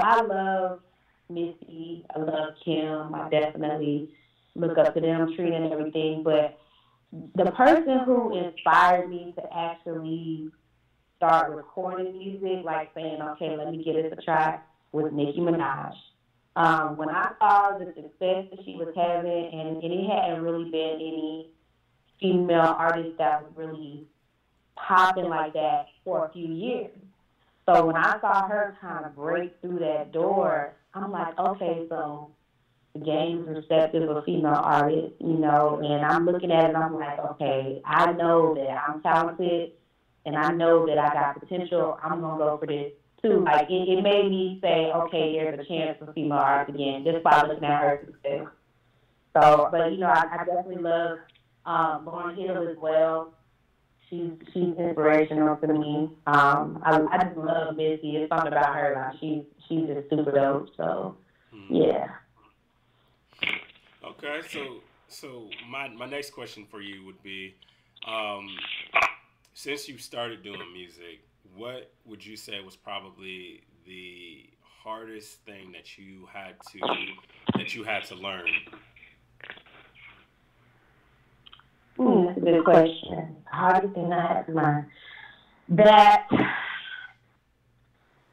I love Missy. I love Kim. I definitely look up to them, Trina, and everything. But the person who inspired me to actually start recording music, like saying, okay, let me give this a try, was Nicki Minaj. When I saw the success that she was having, and it hadn't really been any female artist that was really popping like that for a few years. So when I saw her kind of break through that door, I'm like, okay, so the game is receptive of female artists, you know, and I'm looking at it and I'm like, okay, I know that I'm talented and I know that I got potential. I'm going to go for this too. Like, it made me say, okay, there's a chance for female artists again, just by looking at her success. So, but, you know, I definitely love Lauryn Hill as well. She's inspirational to me. I just love Missy. It's something about her. Like she's just super dope. So yeah. Okay, so my next question for you would be, since you started doing music, what would you say was probably the hardest thing that you had to learn? That's a good question. Hardest thing I had to learn. That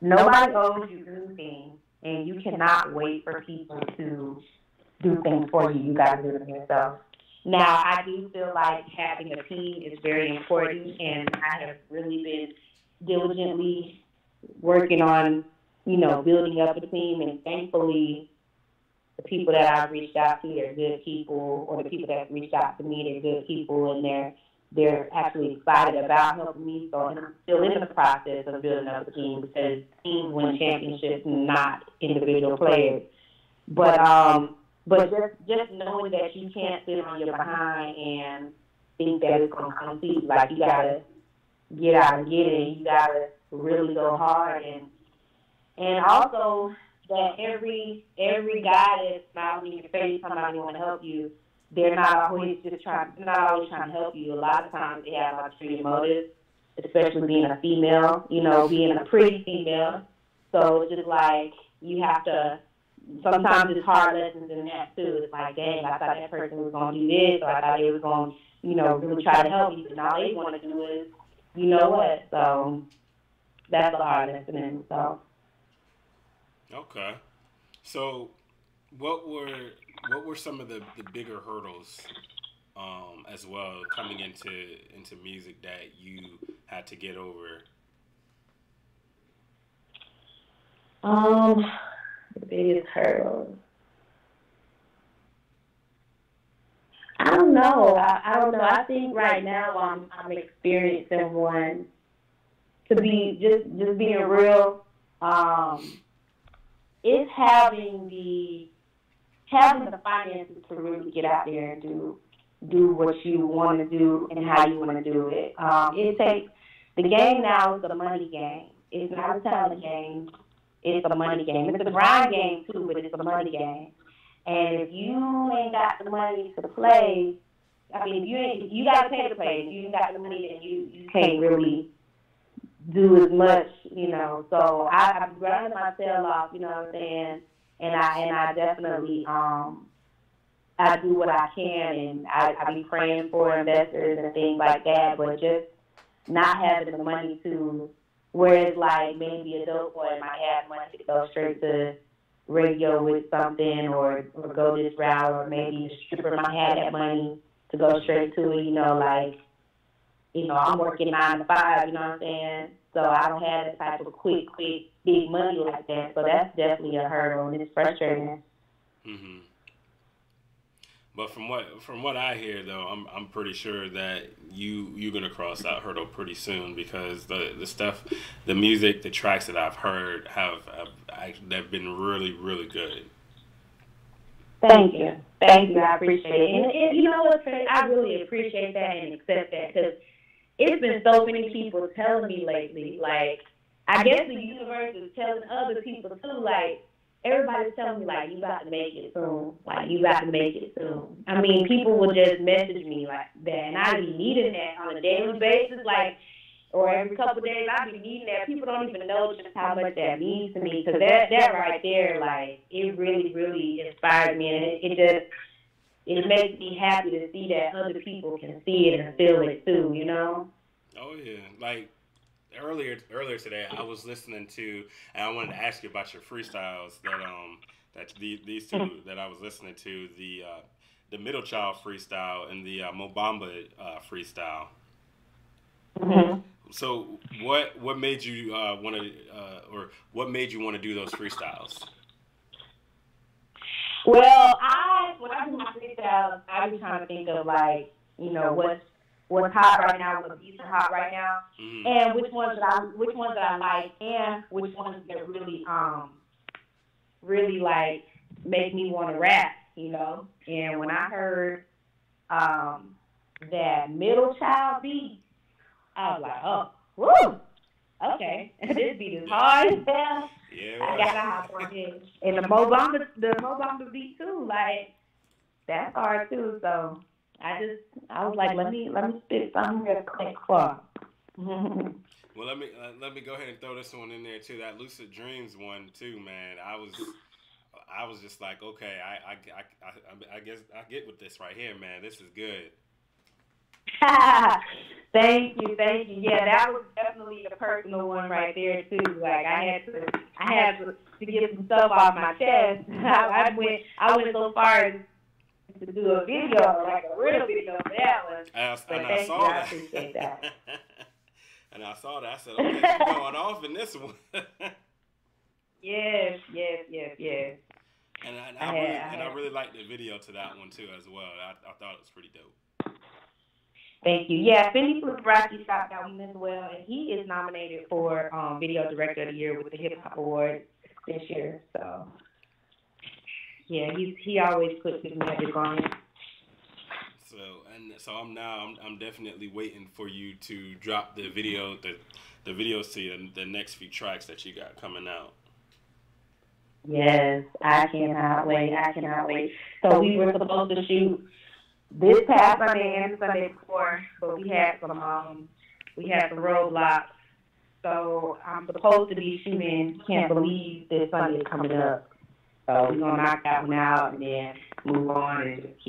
nobody owes you anything, and you cannot wait for people to do things for you. You got to do them yourself. Now, I do feel like having a team is very important, and I have really been diligently working on, you know, building up a team, and thankfully, the people that I've reached out to, they're good people, or the people that have reached out to me, they're good people, and they're actually excited about helping me. So I'm still in the process of building up a team because teams win championships, not individual players. But just knowing that you can't sit on your behind and think that it's going to come to you, like you gotta get out and get it. You gotta really go hard, and also that every guy that's smiling in your face, somebody want to help you, they're not always trying to help you. A lot of times they have ulterior motives, especially being a female, you know, being a pretty female. So it's just like you have to, sometimes it's hard lessons in that too. It's like, dang, I thought that person was going to do this, or I thought they was going to, you know, really try to help you, and all they want to do is, you know what, so that's a hard lesson in itself. Okay, so what were some of the bigger hurdles, as well, coming into music that you had to get over? The biggest hurdle. I don't know. I don't know. I think right now I'm experiencing one. To be just being real. It's having the finances to really get out there and do what you want to do and how you want to do it. It takes, the game now is a money game. It's not a talent game. It's a money game. It's a grind game too, but it's a money game. And if you ain't got the money to play, I mean, if you got to pay to play. If you ain't got the money, then you can't really do as much, you know. So I'm grinding my tail off, you know what I'm saying? And I definitely I do what I can, and I be praying for investors and things like that, but just not having the money to, whereas like maybe a dope boy might have money to go straight to radio with something, or go this route, or maybe a stripper might have that money to go straight to it, you know, like, you know, I'm working 9 to 5, you know what I'm saying? So I don't have that type of quick, big money like that. So that's definitely a hurdle, and it's frustrating. Mm-hmm. But from what I hear though, I'm pretty sure that you're gonna cross that hurdle pretty soon, because the stuff, the music, the tracks that I've heard they've been really, really good. Thank you. I appreciate it. And you know what, Trey? I really appreciate that and accept that, because it's been so many people telling me lately, like, I guess the universe is telling other people too, like, everybody's telling me, like, you got to make it soon. Like, you got to make it soon. I mean, people will just message me like that, and I be needing that on a daily basis, like, or every couple of days I be needing that. People don't even know just how much that means to me, because that right there, like, it really, really inspired me, and it makes me happy to see that other people can see it and feel it too, you know? Oh yeah, like earlier today, I was listening to, and I wanted to ask you about your freestyles that these two that I was listening to, the Middle Child freestyle and the Mobamba freestyle. Mm-hmm. So what made you want to what made you want to do those freestyles? Well, when I do my freestyles, I be trying to think of, like, you know, what's hot right now, what's decent hot right now, Mm-hmm. and which ones that I like, and which ones that really like make me want to rap, you know. And when I heard that Middle Child beat, I was like, oh, woo, okay, this beat is hard as hell. Yeah, I gotta hop on it. And the Mobamba beat too, like, that's hard too. So I was like, let me spit something real quick for. Well, let me go ahead and throw this one in there too. That Lucid Dreams one too, man. I was just like, okay, I guess I get with this right here, man. This is good. Thank you. Yeah, that was definitely a personal one right there too. Like, I had to get some stuff off my chest. I went so far as to do a video, like a real video for that one. I saw that. I appreciate that. And I saw that. I said, okay, she's going off in this one. Yes. And I really liked the video to that one too as well. I thought it was pretty dope. Thank you. Yeah, Fendi Flibrati shot that one as well, and he is nominated for Video Director of the Year with the Hip Hop Awards this year. So yeah, he always puts his magic on it. So I'm definitely waiting for you to drop the videos to the next few tracks that you got coming out. Yes, I cannot wait. So we were supposed to shoot this past Sunday and the Sunday before, but we had some roadblocks. So I'm supposed to be shooting. Can't believe this Sunday is coming up. So we're gonna knock that one out and then move on and just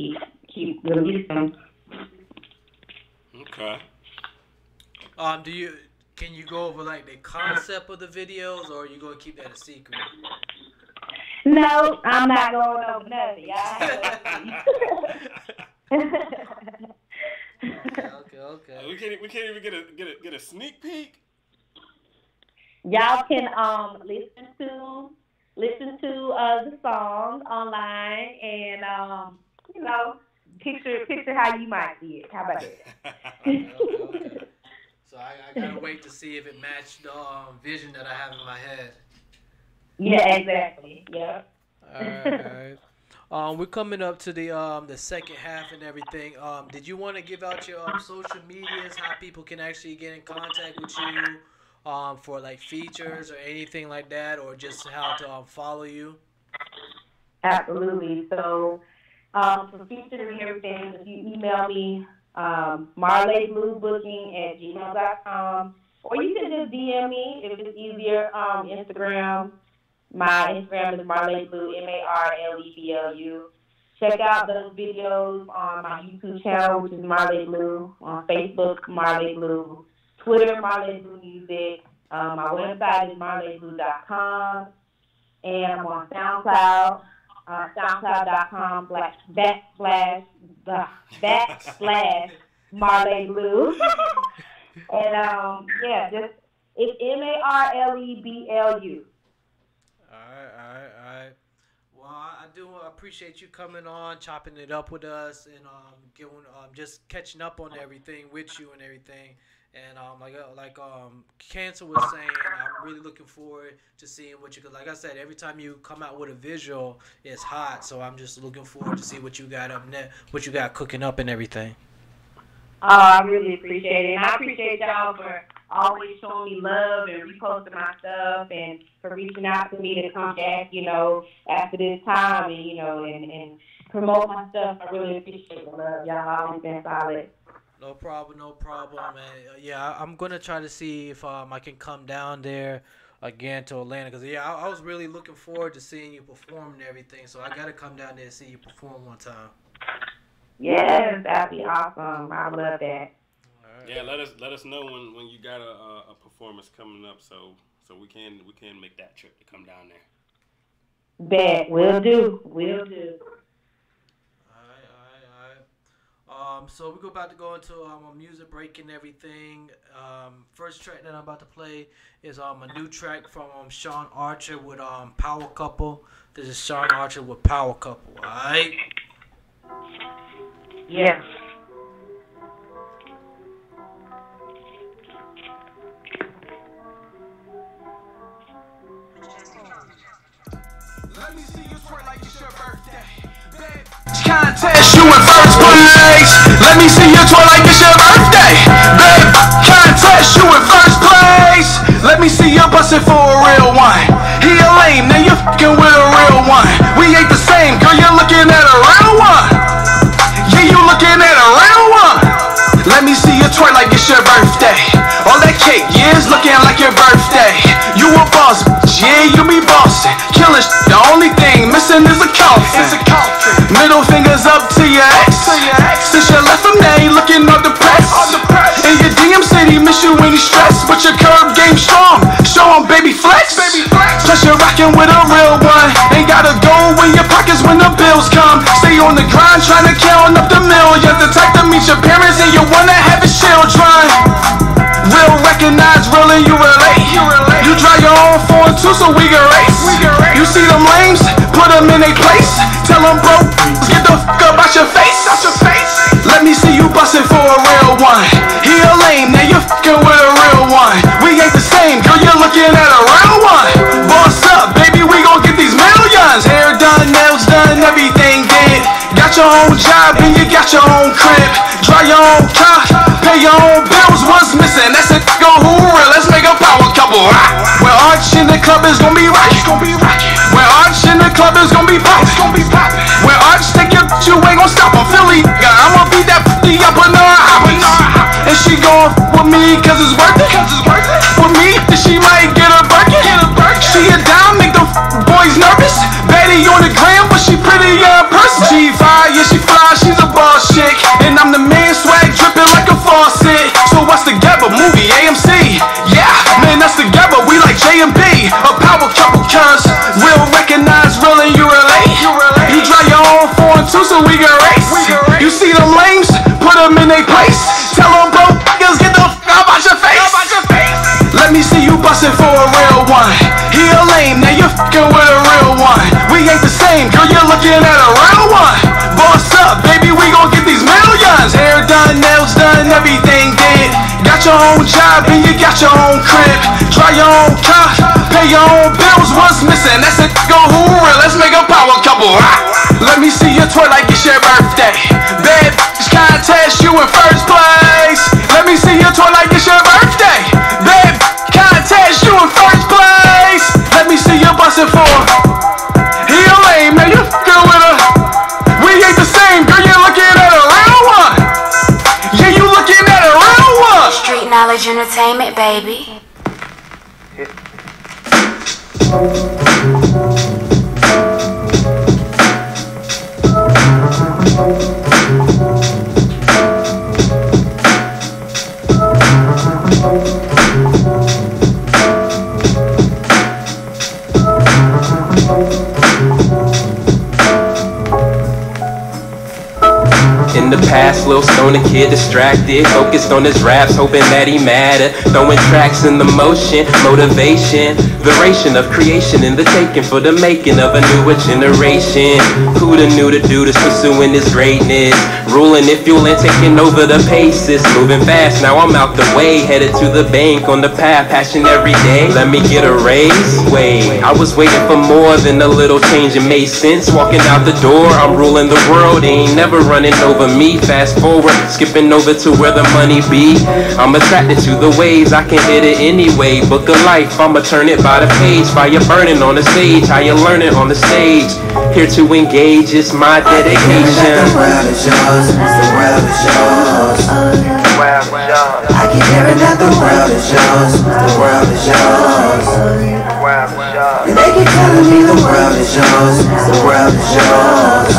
keep releasing. Okay. Can you go over like the concept of the videos, or are you gonna keep that a secret? No, I'm not going over nothing, y'all. Okay. We can't even get a sneak peek. Y'all can listen to the song online and picture how you might see it. How about that? Okay. So I gotta wait to see if it matched the vision that I have in my head. Yeah, exactly. Yeah. All right. We're coming up to the second half and everything. Did you want to give out your social medias, how people can actually get in contact with you, for like features or anything like that, or just how to follow you? Absolutely. So for features and everything, if you email me, marlebluesbooking@gmail.com. Or you can just DM me if it's easier. Instagram. My Instagram is Marle Blue, MarleBlu. Check out those videos on my YouTube channel, which is Marle Blue. On Facebook, Marle Blue. Twitter, Marle Blue Music. My website is marleblue.com. And I'm on SoundCloud. SoundCloud.com/backslash Marle Blue. And just it's MarleBlu. All right. Well, I do appreciate you coming on, chopping it up with us, and just catching up on everything with you and everything. And like Cancer was saying, I'm really looking forward to seeing what you could. Like I said, every time you come out with a visual, it's hot. So I'm just looking forward to see what you got up next, what you got cooking up and everything. I really appreciate it, and I appreciate y'all for always showing me love and reposting my stuff, and for reaching out to me to come back, after this time, and promote my stuff. I really appreciate the love. Y'all always been solid. No problem. And I'm gonna try to see if I can come down there again to Atlanta, because I was really looking forward to seeing you perform and everything. So I gotta come down there and see you perform one time. Yes, that'd be awesome. I love that. Right. Yeah, let us know when you got a performance coming up, so we can make that trip to come down there. Bet, will do. All right. So we're about to go into a music break and everything. First track that I'm about to play is a new track from Sean Archer with Power Couple. This is Sean Archer with Power Couple. All right. Yeah. Let me see you twerk like it's your birthday. Contest you in first place. Let me see you twerk like it's your birthday. Babe, contest you in first place. Let me see you bust it for a real one. He a lame, now you fucking with a real one. We ain't the same, girl, you're looking at a real one. Yeah, you looking at a real one. Let me see you twerk like it's your birthday. All that cake, yeah, it's looking like your birthday. You a boss, bitch, yeah, you be bossing. Killing shit, the only thing missing is a coffin. Middle fingers up to your ex. Since you left him, now he looking all depressed. In your DM city, miss you when he's stressed. But your curve game strong, show him baby flex. Plus you're rocking with a real one. Ain't gotta go in your pockets when the bills come. Stay on the grind, trying to count up the millions. The type to meet your parents and you wanna have his children. Real recognize, real and you relate. You drive your own 4-2 so we can race. You see them lames, put them in their place. Tell them bro, get the fuck up out your face. Let me see you bustin' for a real one. He a lame, now you fucking with a real one. We ain't the same, girl, you're looking at a real one. Boss up, baby, we gon' get these millions. Hair done, nails done, everything did. Got your own job and you got your own crib. Drive your own car, pay your own bills. What's missing? That's a go who real. Let's make a power couple. Where Arch in the club is gonna be right. Where Arch in the club is gonna be poppin'. Where Arch take your bitch, you ain't gon' stop him. Philly, I'ma beat that p***y up in her house. And she gon' with me cause it's worth it. With me, she might get a Birkin. She a dime, make them boys nervous. Betty on the gram, but she pretty in person. She fire, yeah she fly, she's a boss chick. And I'm the man, swag dripping like a faucet. So what's together? Movie, AMC. Yeah, man, that's together. We like J&B, a power couple cuz real recognize, real and you relate. You drive your own 4-2 so we can race. You see them lames, put them in their place. Tell them bro, niggas get the fuck out your face. Let me see you bustin' for a real one. He a lame, now you fucking with a real one. We ain't the same, girl, you're looking at a real one. Boss up, baby, we gon' get these millions. Hair done, nails done, everything did. Got your own job and you got your own crib. Drive your own car, pay your own bills. What's missing? That's a go who real. Let's make a power couple. Let me see you twerk like it's your birthday. Bad bitch contest, you in first place. Let me see you twerk like it's your birthday. Bad bitch contest, you in first place. Let me see you bustin' for he a lame, man, you fuckin' with her. We ain't the same, girl, you're looking at a real one. Yeah, you looking at a real one. Street knowledge entertainment, baby. baby. In the past, Lil Stoner kid distracted, focused on his raps, hoping that he mattered. Throwing tracks in the motion, motivation, the ration of creation in the taking for the making of a newer generation. Who'da knew the dude is pursuing his greatness, ruling it, fueling, taking over the paces, moving fast. Now I'm out the way, headed to the bank on the path, passion every day. Let me get a raise. Wait, I was waiting for more than a little change. It made sense. Walking out the door, I'm ruling the world. Ain't never running over me. Fast forward, skipping over to where the money be. I'm attracted to the waves, I can hit it anyway. Book of life, I'ma turn it by the page. Fire burning on the stage, how you learn it on the stage. Here to engage, it's my dedication. The world is yours, the world is yours. I keep hearing that the world is yours, the world is yours. And they keep telling me the world is yours, the world is yours.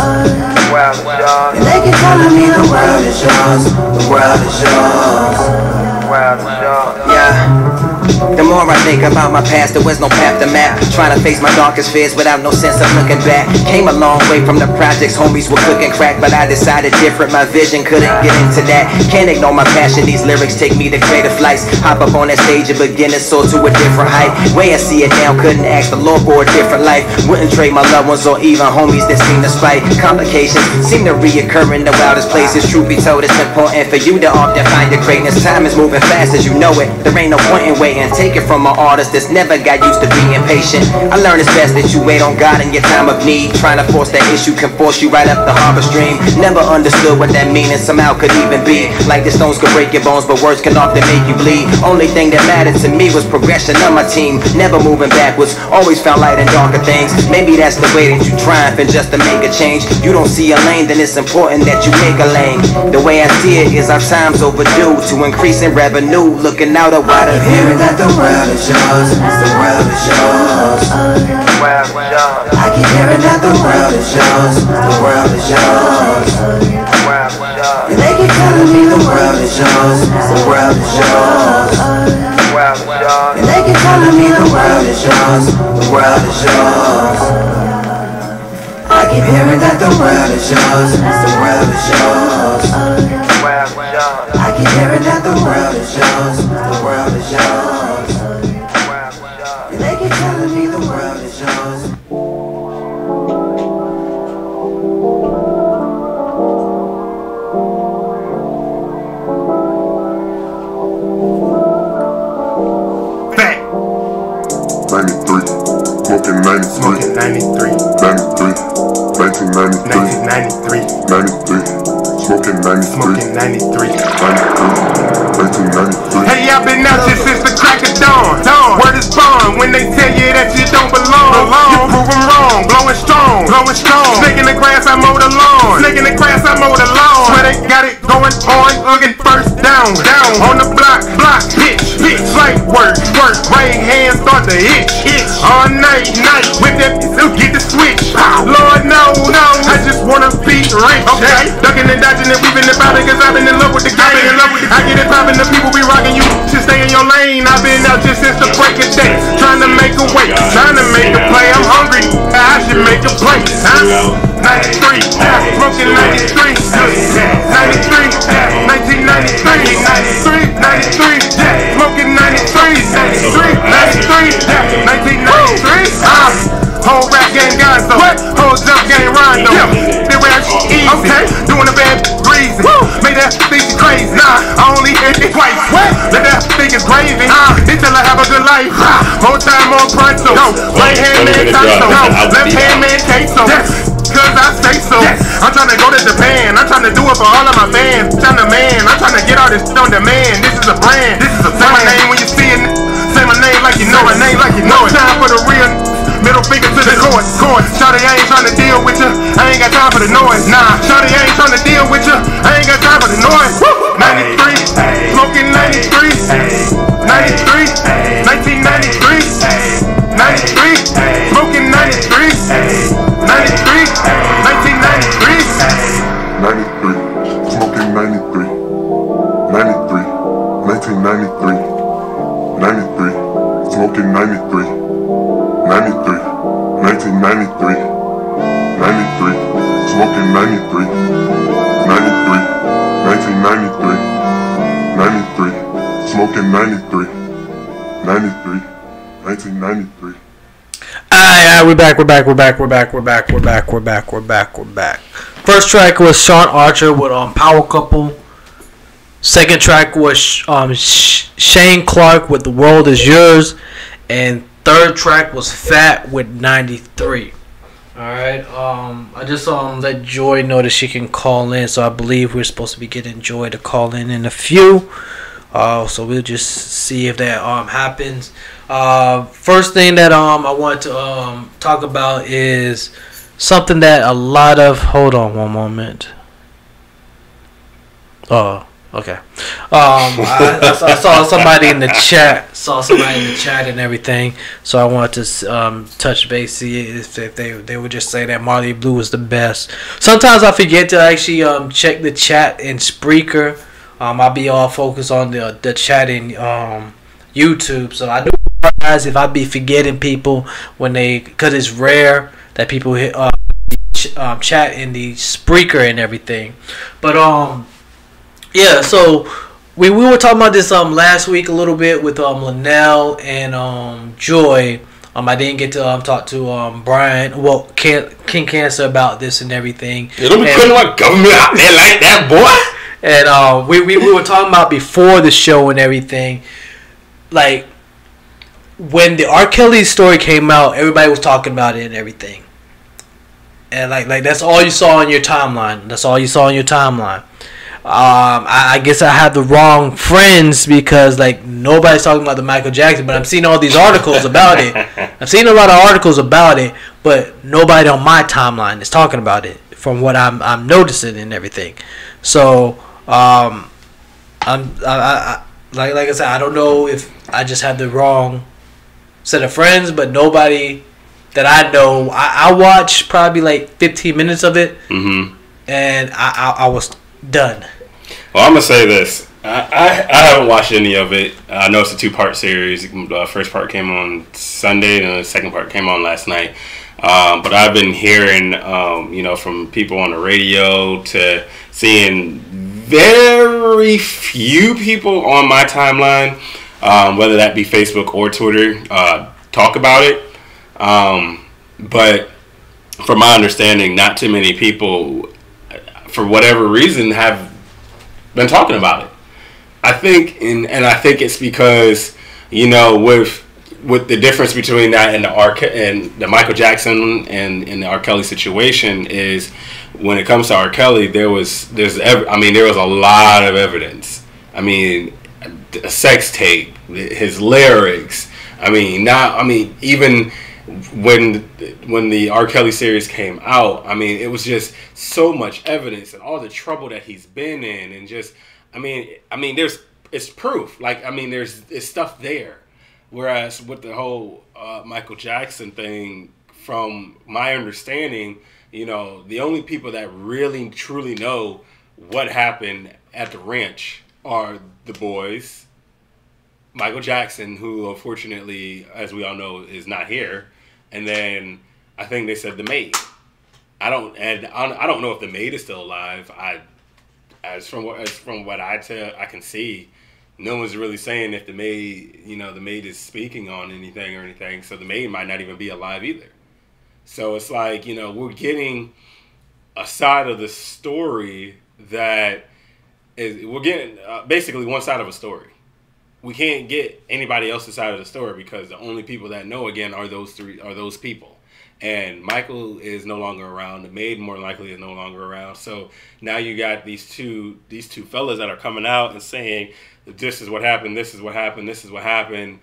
And they keep telling me the world is yours, the world is yours. Yeah. The more I think about my past, there was no path to map. Trying to face my darkest fears without no sense of looking back. Came a long way from the projects, homies were cooking crack, but I decided different, my vision couldn't get into that. Can't ignore my passion, these lyrics take me to greater flights. Hop up on that stage and begin to soar to a different height. Way I see it now, couldn't ask the Lord for a different life. Wouldn't trade my loved ones or even homies that seem to spite. Complications seem to reoccur in the wildest places. Truth be told, it's important for you to often find your greatness. Time is moving fast as you know it, there ain't no point in waiting. Take it from an artist that's never got used to being patient. I learned it's best that you wait on God in your time of need. Trying to force that issue can force you right up the harbor stream. Never understood what that meaning somehow could even be. Like the stones could break your bones, but words can often make you bleed. Only thing that mattered to me was progression of my team. Never moving backwards, always found light in darker things. Maybe that's the way that you triumph, and just to make a change. You don't see a lane, then it's important that you make a lane. The way I see it is our time's overdue to increase in revenue. Looking out a wider view. Hearing that the world is yours, the world is yours. I keep hearing that the world is yours, the world is yours. And they keep telling me the world is yours, the world is yours. And they keep telling me the world is yours, the world is yours. I keep hearing that the world is yours, the world is yours. I keep hearing that the world is yours, the world is yours. And they keep telling me the world is yours. Back 93, smoking 93, 1993, 93, smoking 93, 1993. Hey, I've been out here since the crack of dawn. Word is bond when they tell you that you don't belong. You prove them wrong, blowing strong. Snake in the grass, I mow the lawn. Swear they got it going on, looking first down. On the block, pitch, like work. Right hand start to itch. All night, with that, get the switch. Lord, no, I just wanna be rich. Okay, ducking and dodging and weaving and bouncing, cause I've been in love with the game. I get it poppin', the people be rocking, you should stay in your lane. I've been out just since the break of day, trying to make a way, trying to make a play. I'm hungry, I should make a play. 93, smoking 93, 93, 1993, 93, smoking 93, 1993. Whole rap game Gonzo, whole jump game Rondo. They rap easy, okay. Doing a bad breezy. Made that think you crazy. Nah, I only hit it twice. Let that think it's gravy. Until I have a good life. Whole time on pronto. Right hand man Tonto. Left hand man queso. Cause I say so. I'm trying to go to Japan. I'm trying to do it for all of my fans. I'm trying to get all this on demand. This is a brand. Say my name when you see it. Say my name like you know it. Time for the real. Middle finger to the court. Shawty, I ain't tryna deal with ya. I ain't got time for the noise. Nah, shawty, I ain't tryna deal with ya. I ain't got time for the noise. 93, smoking 93, 93. back. First track was Sean Archer with Power Couple. Second track was Shane Clark with The World Is Yours. And third track was Fat with 93. Alright, I just let Joy know that she can call in, so I believe we're supposed to be getting Joy to call in a few. So we'll just see if that happens. First thing that I want to talk about is something that a lot of... Hold on one moment. Oh, okay. I saw somebody in the chat. And everything. So I wanted to touch base, see if they would just say that Marley Blue was the best. Sometimes I forget to actually check the chat in Spreaker. I'll be all focused on the chat in YouTube. So I do apologize if I be forgetting people because it's rare that people hit chat in the Spreaker and everything. But yeah, so we were talking about this last week a little bit with Linnell and Joy. I didn't get to talk to Brian, King Cancer, about this and everything. You don't be putting my government out there like that, boy. And we were talking about before the show and everything, like when the R. Kelly story came out, everybody was talking about it and everything. And like that's all you saw on your timeline. I guess I had the wrong friends because like nobody's talking about the Michael Jackson, but I'm seeing all these articles about it. I've seen a lot of articles about it, but nobody on my timeline is talking about it from what I'm noticing and everything. So like I said, I don't know if I just had the wrong set of friends, but nobody that I know, I watched probably like 15 minutes of it, and I was done. Well, I'm gonna say this. I haven't watched any of it. I know it's a 2-part series. The first part came on Sunday, and the second part came on last night. But I've been hearing, from people on the radio to seeing very few people on my timeline, whether that be Facebook or Twitter, talk about it. But from my understanding, not too many people, for whatever reason, have been talking about it. I think, and I think it's because, with the difference between that and the Michael Jackson and the R. Kelly situation is, when it comes to R. Kelly, there was a lot of evidence. I mean, a sex tape, his lyrics. Even when the R. Kelly series came out, it was just so much evidence and all the trouble that he's been in, and just, it's proof. There's stuff there. Whereas with the whole Michael Jackson thing, from my understanding, the only people that really truly know what happened at the ranch are the boys, Michael Jackson, who unfortunately, as we all know, is not here, and then I think they said the maid. I don't know if the maid is still alive. As from what I can see, no one's really saying if the maid is speaking on anything. So the maid might not even be alive either. So it's like, we're getting a side of the story that we're getting basically one side of a story. We can't get anybody else's side of the story because the only people that know, again, are those people. And Michael is no longer around. The maid more likely is no longer around. So now you got these two fellas that are coming out and saying, this is what happened, this is what happened, this is what happened.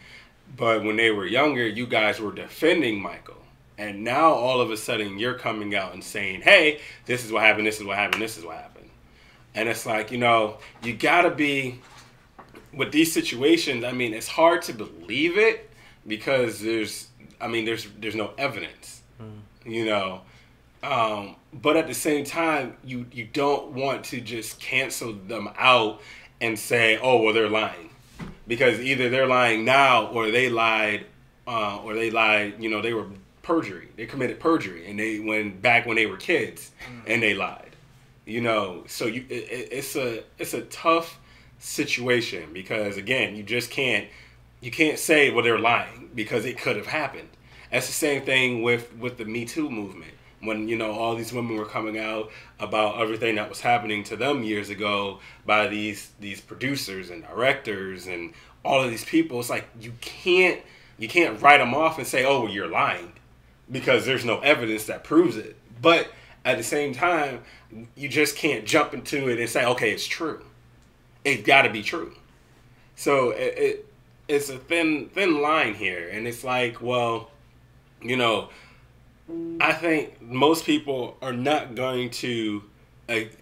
But when they were younger, you guys were defending Michael. And now all of a sudden you're coming out and saying, hey, this is what happened, this is what happened, this is what happened. And it's like, you gotta be, with these situations, it's hard to believe it because there's no evidence. But at the same time, you don't want to just cancel them out and say, oh, well, they're lying, because either they're lying now or they lied, they were perjury. They committed perjury, and they went back when they were kids and they lied. So it's a tough situation because, again, you can't say, well, they're lying, because it could have happened. That's the same thing with the Me Too movement. When, you know, all these women were coming out about everything that was happening to them years ago by these producers and directors and all of these people, it's like you can't write them off and say, oh, well, you're lying, because there's no evidence that proves it. But at the same time, you just can't jump into it and say, okay, it's true. It's got to be true. So it's a thin line here, and it's like, well, you know, I think most people are not going to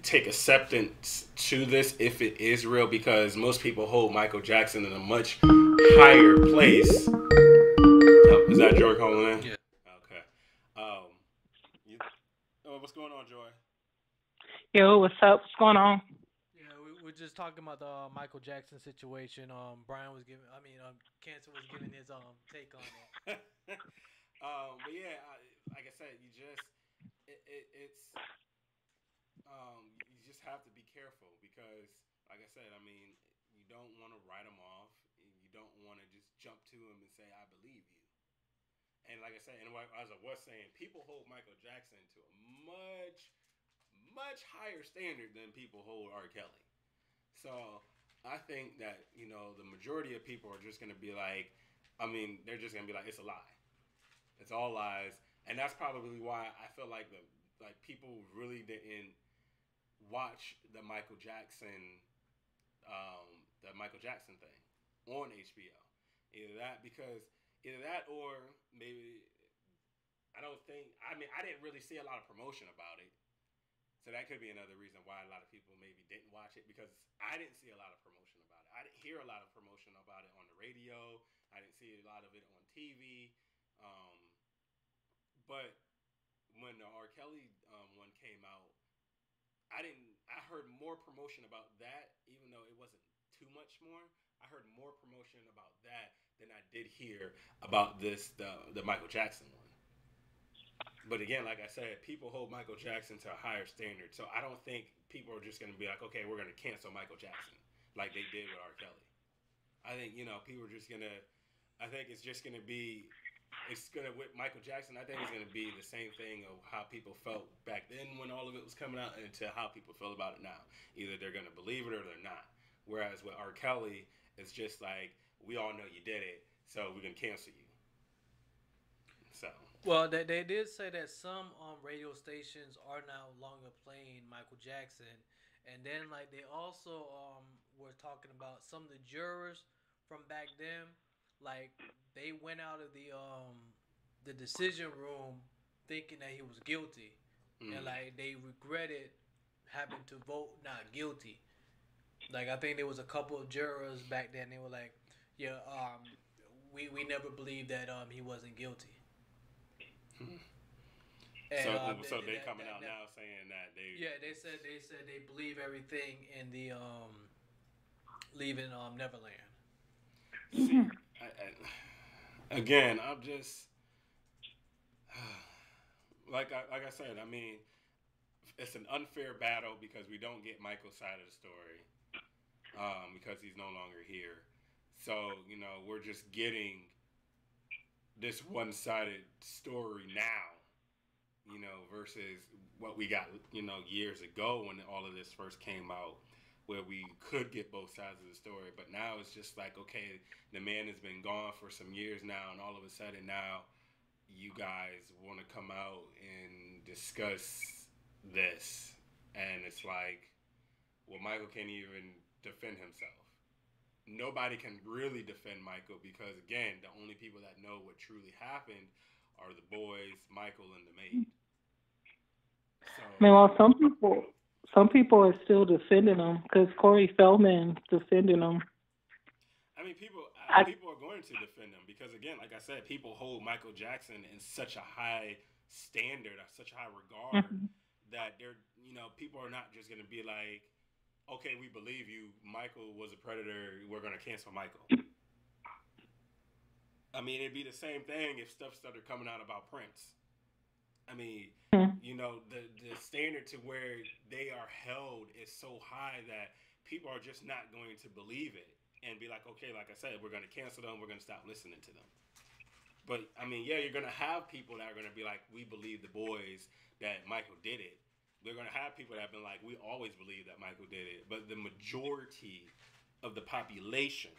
take acceptance to this if it is real, because most people hold Michael Jackson in a much higher place. Oh, is that Joy calling in? Yeah. Okay. What's going on, Joy? Yo, what's up? What's going on? Yeah, we're just talking about the Michael Jackson situation. Brian was giving, Cancer was giving his take on it. But yeah, like I said, you just you just have to be careful, because, like I said, I mean, you don't want to write them off. You don't want to just jump to them and say, "I believe you." And like I said, and as I was saying, people hold Michael Jackson to a much higher standard than people hold R. Kelly. So I think that, you know, the majority of people are just going to be like, I mean, they're just going to be like, it's a lie. It's all lies. And that's probably why I feel like people really didn't watch the Michael Jackson thing on HBO. Either that or maybe I didn't really see a lot of promotion about it. So that could be another reason why a lot of people maybe didn't watch it, because I didn't see a lot of promotion about it. I didn't hear a lot of promotion about it on the radio. I didn't see a lot of it on TV. But when the R. Kelly one came out, I heard more promotion about that, even though it wasn't too much more. I heard more promotion about that than I did hear about the Michael Jackson one. But again, like I said, people hold Michael Jackson to a higher standard. So I don't think people are just going to be like, okay, we're going to cancel Michael Jackson like they did with R. Kelly. I think, you know, people are just going to, I think it's just going to be, with Michael Jackson, I think it's going to be the same thing of how people felt back then when all of it was coming out, and to how people feel about it now. Either they're going to believe it or they're not. Whereas with R. Kelly, it's just like, we all know you did it, so we're going to cancel you. So. Well, they did say that some radio stations are no longer playing Michael Jackson, and then like they also were talking about some of the jurors from back then, like they went out of the decision room thinking that he was guilty, and like they regretted having to vote not guilty. Like I think there was a couple of jurors back then. They were like, "Yeah, we never believed that he wasn't guilty." And, so they coming out now saying that they said they believe everything in the leaving Neverland. See, again, I'm just like I said. I mean, it's an unfair battle because we don't get Michael's side of the story because he's no longer here. So you know, we're just getting this one-sided story now, you know, versus what we got, you know, years ago when all of this first came out, where we could get both sides of the story. But now it's just like, okay, the man has been gone for some years now, and all of a sudden now you guys want to come out and discuss this. And it's like, well, Michael can't even defend himself. Nobody can really defend Michael because, again, the only people that know what truly happened are the boys, Michael, and the maid. So, I mean, well, some people are still defending him because Corey Feldman defending him. I mean, people are going to defend him because, again, like I said, people hold Michael Jackson in such a high standard, such a high regard that they're, you know, people are not just going to be like, okay, we believe you. Michael was a predator. We're going to cancel Michael. I mean, it'd be the same thing if stuff started coming out about Prince. I mean, you know, the standard to where they are held is so high that people are just not going to believe it and be like, okay, like I said, we're going to cancel them. We're going to stop listening to them. But I mean, yeah, you're gonna have people that are gonna be like, we believe the boys that Michael did it. They're gonna have people that have been like, we always believe that Michael did it. But the majority of the population,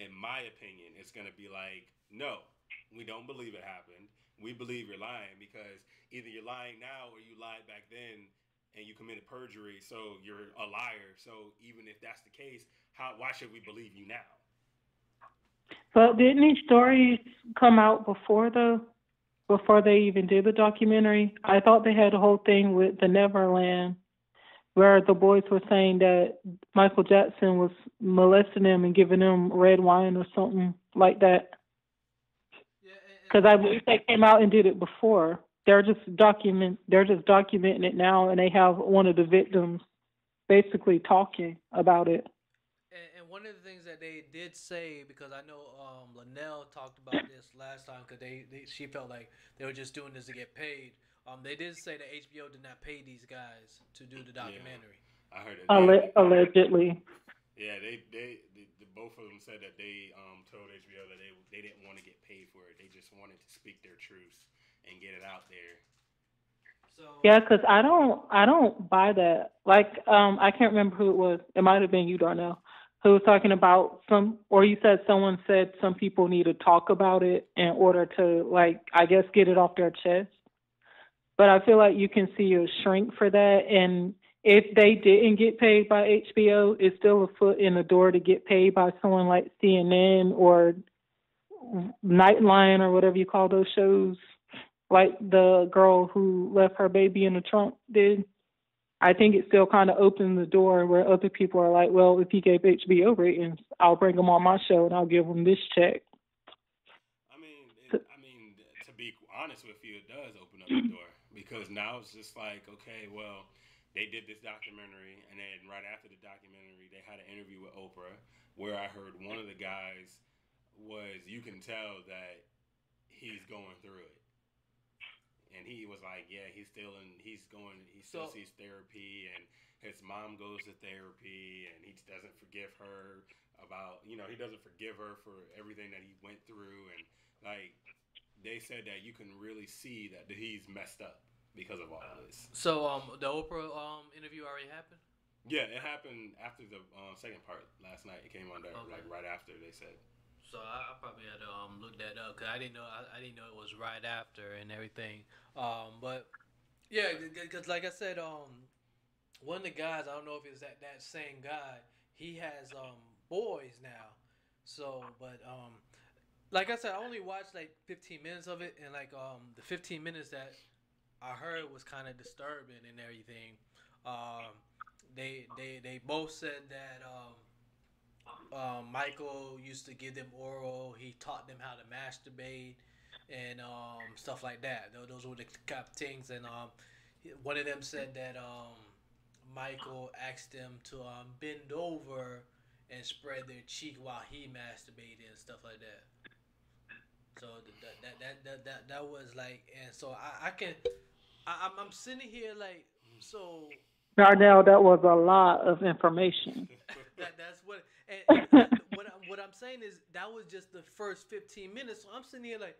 in my opinion, is gonna be like, no, we don't believe it happened. We believe you're lying because either you're lying now or you lied back then and you committed perjury, so you're a liar. So even if that's the case, why should we believe you now? But didn't these stories come out before they even did the documentary? I thought they had a whole thing with the Neverland where the boys were saying that Michael Jackson was molesting them and giving them red wine or something like that. Because I believe they came out and did it before. They're just documenting it now, and they have one of the victims basically talking about it. And one of the things that they did say, because I know Linnell talked about this last time, because she felt like they were just doing this to get paid. They did say that HBO did not pay these guys to do the documentary. Yeah, I heard it. Allegedly. Yeah, they both of them said that they told HBO that they didn't want to get paid for it. They just wanted to speak their truths and get it out there. So yeah, because I don't buy that. Like, I can't remember who it was. It might have been you, Darnell, who was talking about or you said someone said some people need to talk about it in order to, like, I guess, get it off their chest. But I feel like you can see a shrink for that. And if they didn't get paid by HBO, it's still a foot in the door to get paid by someone like CNN or Nightline or whatever you call those shows, like the girl who left her baby in the trunk did. I think it still kind of opens the door where other people are like, well, if he gave HBO ratings, I'll bring him on my show and I'll give him this check. I mean, to be honest with you, it does open up the door because now it's just like, okay, well, they did this documentary, and then right after the documentary, they had an interview with Oprah where I heard one of the guys you can tell that he's going through it. And he was like, yeah, he still sees therapy, and his mom goes to therapy, and he doesn't forgive her he doesn't forgive her for everything that he went through. And like, they said that you can really see that he's messed up because of all of this. So the Oprah interview already happened? Yeah, it happened after the second part last night. It came on there like right after, they said. So I probably had to look that up because I didn't know it was right after and everything. But yeah, because like I said, one of the guys, I don't know if it's that same guy. He has boys now. So, but like I said, I only watched like 15 minutes of it, and like the 15 minutes that I heard was kind of disturbing and everything. They both said that Michael used to give them oral. He taught them how to masturbate and stuff like that. Those were the kind of things. And one of them said that Michael asked them to bend over and spread their cheek while he masturbated and stuff like that. So that was like, and so I'm sitting here like, so. Darnell, that was a lot of information. That's what, and what I'm saying is that was just the first 15 minutes. So I'm sitting here like,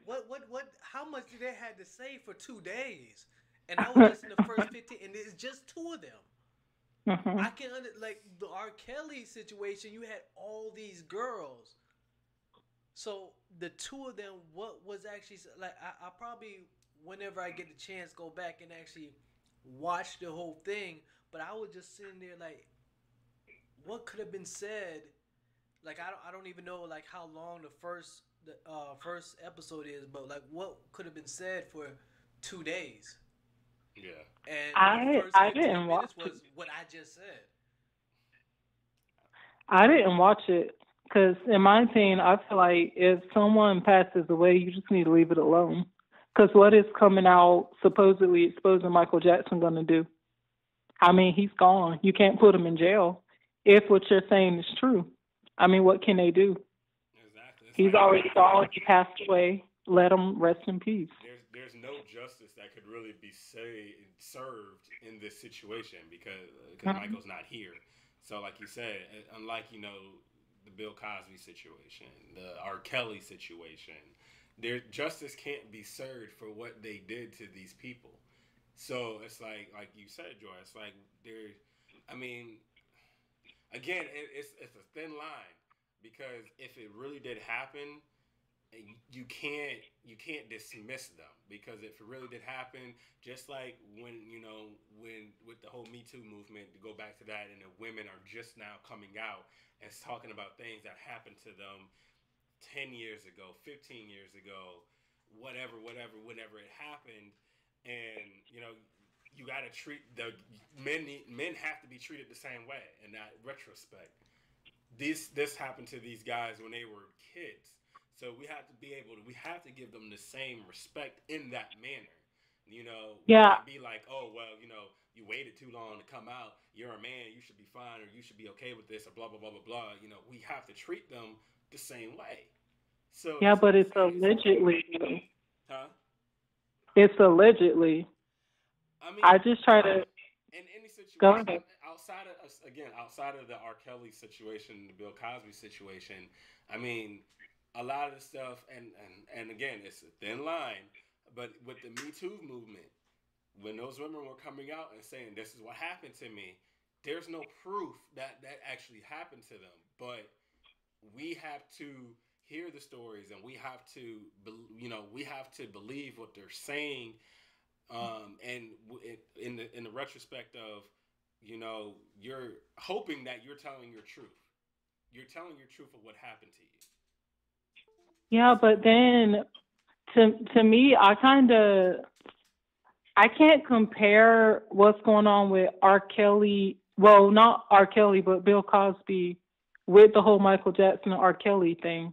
what? How much did they had to say for 2 days? And I was just in the first 15, and it's just two of them. Mm-hmm. I can like the R. Kelly situation. You had all these girls. So the two of them, what was actually like? I probably, whenever I get the chance, go back and actually watch the whole thing. But I was just sitting there like, what could have been said? Like I don't even know like how long the first episode is, but like what could have been said for 2 days? Yeah. And the first 15 minutes was what I just said. I didn't watch it. Because in my opinion, I feel like if someone passes away, you just need to leave it alone. Because what is coming out supposedly exposing Michael Jackson going to do? I mean, he's gone. You can't put him in jail if what you're saying is true. I mean, what can they do? Exactly. He's already gone. He passed away. Let him rest in peace. There's no justice that could really be served in this situation because Michael's not here. So like you said, unlike, the Bill Cosby situation, the R. Kelly situation. Their justice can't be served for what they did to these people. So it's like you said, Joy. It's like they're. I mean, again, it's a thin line because if it really did happen, you can't dismiss them because if it really did happen, just like when with the whole Me Too movement, to go back to that, and the women are just now coming out and talking about things that happened to them 10 years ago, 15 years ago, whenever it happened, and you got to treat the men have to be treated the same way in that retrospect. This happened to these guys when they were kids. So we have to give them the same respect in that manner. We can't be like, oh, well, you waited too long to come out. You're a man. You should be fine, or you should be okay with this, or blah, blah, blah, blah, blah. We have to treat them the same way. So yeah, but it's allegedly. Huh? It's allegedly. I mean, I just try to. In any situation, outside of the R. Kelly situation, the Bill Cosby situation, I mean, a lot of the stuff, and again, it's a thin line, but with the Me Too movement, when those women were coming out and saying, this is what happened to me, there's no proof that actually happened to them, but we have to hear the stories, and we have to believe what they're saying, and in the retrospect of, you're hoping that you're telling your truth. You're telling your truth of what happened to you. Yeah, but then to me, I can't compare what's going on with R. Kelly. Well, not R. Kelly, but Bill Cosby with the whole Michael Jackson and R. Kelly thing.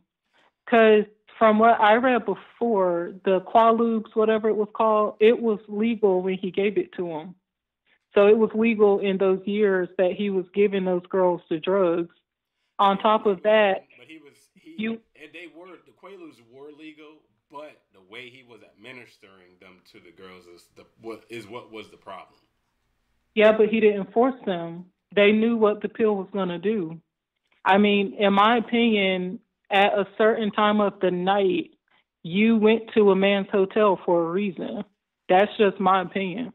Because from what I read before, the Quaaludes, whatever it was called, it was legal when he gave it to him. So it was legal in those years that he was giving those girls the drugs. On top of that, but the Quaaludes were legal, but the way he was administering them to the girls is what was the problem. Yeah, but he didn't force them. They knew what the pill was going to do. I mean, in my opinion, at a certain time of the night, you went to a man's hotel for a reason. That's just my opinion.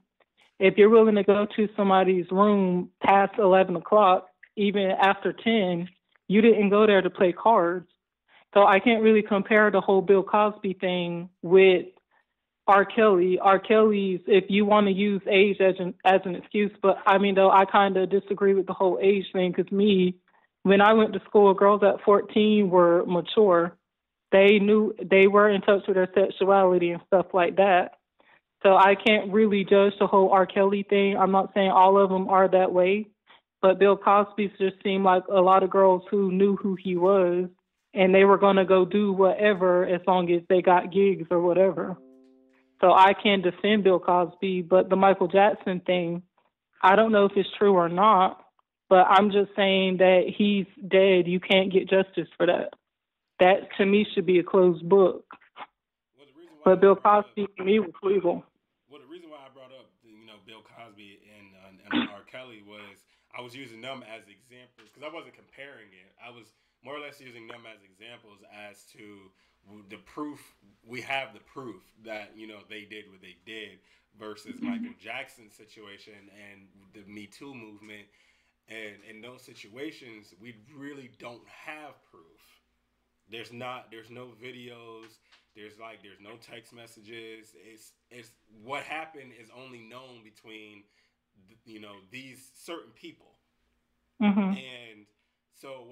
If you're willing to go to somebody's room past 11 o'clock, even after 10, you didn't go there to play cards. So I can't really compare the whole Bill Cosby thing with R. Kelly. R. Kelly's, if you want to use age as an excuse, but I mean, though, I kind of disagree with the whole age thing because when I went to school, girls at 14 were mature. They knew they were in touch with their sexuality and stuff like that. So I can't really judge the whole R. Kelly thing. I'm not saying all of them are that way, but Bill Cosby just seemed like a lot of girls who knew who he was, and they were going to go do whatever as long as they got gigs or whatever. So I can defend Bill Cosby, but the Michael Jackson thing, I don't know if it's true or not, but I'm just saying that he's dead. You can't get justice for that. That, to me, should be a closed book. But Bill Cosby, to me, was legal. Well, the reason why I brought up, Bill Cosby and R. Kelly was I was using them as examples because I wasn't comparing it. I was more or less using them as examples as to the proof. We have the proof that, they did what they did versus Michael Jackson's situation and the Me Too movement. And in those situations, we really don't have proof. There's no videos. There's no text messages. It's what happened is only known between, these certain people. Mm-hmm. And so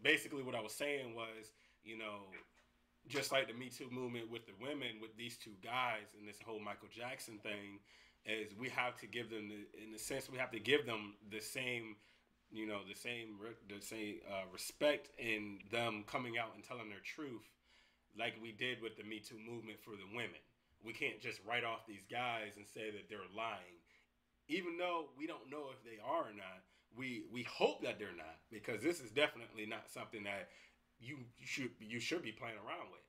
basically what I was saying was, just like the Me Too movement with the women, with these two guys and this whole Michael Jackson thing, is we have to give them the same, the same respect in them coming out and telling their truth, like we did with the Me Too movement for the women. We can't just write off these guys and say that they're lying, even though we don't know if they are or not. We hope that they're not, because this is definitely not something that you should be playing around with,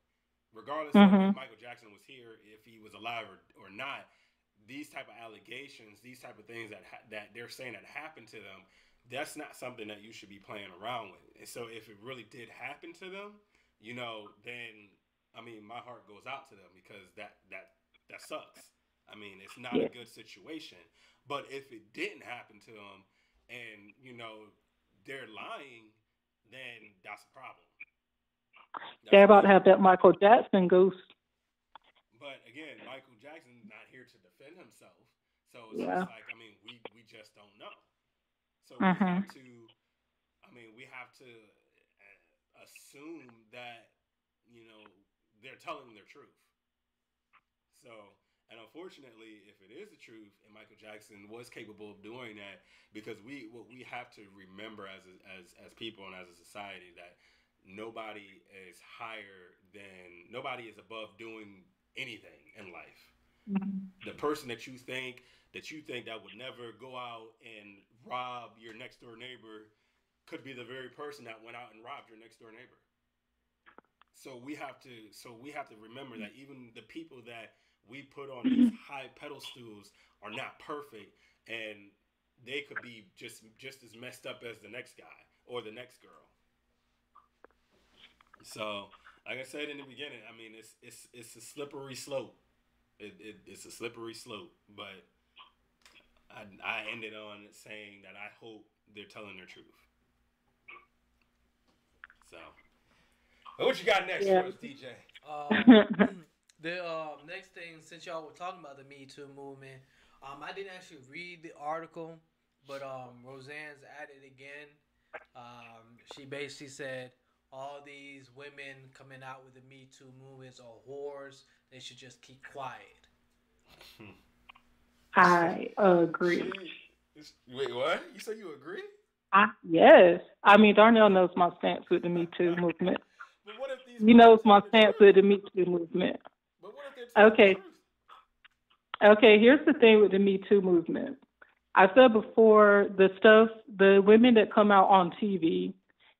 regardless of if Michael Jackson was here, if he was alive or not. These type of allegations, these type of things that they're saying that happened to them, that's not something that you should be playing around with. And so if it really did happen to them, you know, then I mean, my heart goes out to them because that sucks. I mean, it's not a good situation. But if it didn't happen to them, and you know they're lying, then that's a problem. They're about to have that Michael Jackson ghost. But again, Michael Jackson's not here to defend himself, so it's Yeah. just like, I mean, we just don't know. So we have to, I mean, we have to assume that, you know, they're telling their truth. So, and unfortunately, if it is the truth, and Michael Jackson was capable of doing that, because what we have to remember as people and as a society, that nobody is nobody is above doing anything in life. The person that you think that would never go out and rob your next door neighbor could be the very person that went out and robbed your next door neighbor. So we have to remember that even the people that we put on these high pedestals are not perfect, and they could be just as messed up as the next guy or the next girl. So, like I said in the beginning, I mean, it's a slippery slope. It's a slippery slope, but I ended on saying that I hope they're telling their truth. So, what you got next for us, DJ? The next thing, since y'all were talking about the Me Too movement, I didn't actually read the article, but Roseanne's at it again. She basically said all these women coming out with the Me Too movements are whores. They should just keep quiet. I agree. Wait, what? You said you agree? Yes. I mean, Darnell knows my stance with the Me Too movement. But what if these He knows my stance with the Me Too movement. But what if they're telling Okay. the truth? Okay, here's the thing with the Me Too movement. I said before, the women that come out on TV,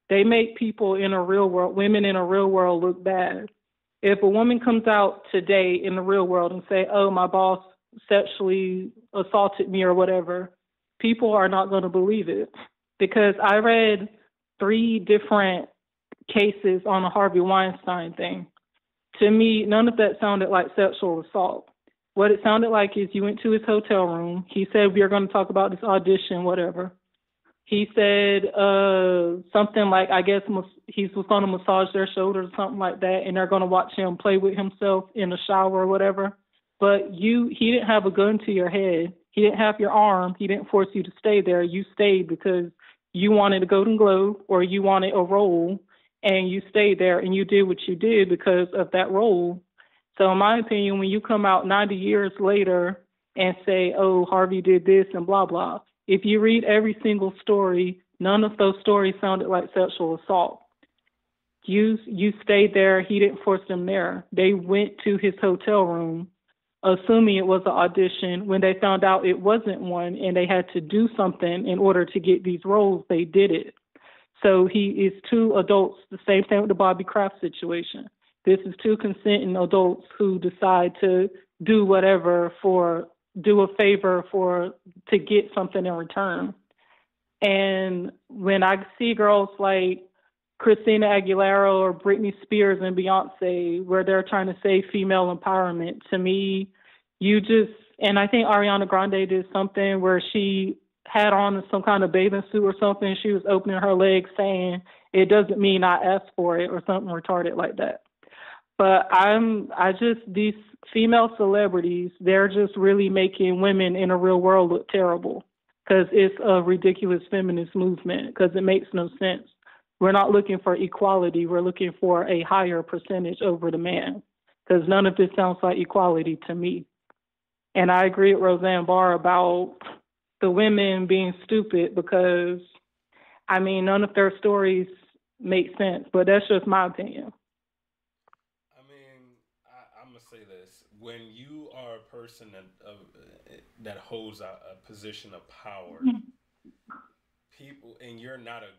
they make women in a real world look bad. If a woman comes out today in the real world and say, oh, my boss sexually assaulted me or whatever, people are not going to believe it. Because I read 3 different cases on the Harvey Weinstein thing. To me, none of that sounded like sexual assault. What it sounded like is you went to his hotel room. He said, we are going to talk about this audition, whatever. He said something like, I guess he was going to massage their shoulders or something like that, and they're going to watch him play with himself in the shower or whatever. But he didn't have a gun to your head. He didn't have your arm. He didn't force you to stay there. You stayed because you wanted a Golden Globe or you wanted a role, and you stayed there and you did what you did because of that role. So in my opinion, when you come out 90 years later and say, oh, Harvey did this and blah, blah, if you read every single story, none of those stories sounded like sexual assault. You stayed there. He didn't force them there. They went to his hotel room, assuming it was an audition. When they found out it wasn't one and they had to do something in order to get these roles, they did it. So he is 2 adults, the same thing with the Bobby Kraft situation. This is 2 consenting adults who decide to do whatever do a favor to get something in return. And when I see girls like Christina Aguilera or Britney Spears and Beyonce, where they're trying to say female empowerment, to me, and I think Ariana Grande did something where she had on some kind of bathing suit or something. She was opening her legs saying, it doesn't mean I asked for it or something retarded like that. But these female celebrities, they're just really making women in a real world look terrible because it's a ridiculous feminist movement because it makes no sense. We're not looking for equality. We're looking for a higher percentage over the man because none of this sounds like equality to me. And I agree with Roseanne Barr about the women being stupid because, I mean, none of their stories make sense, but that's just my opinion. I mean, I'm going to say this. When you are a person that holds a position of power, people, and you're not a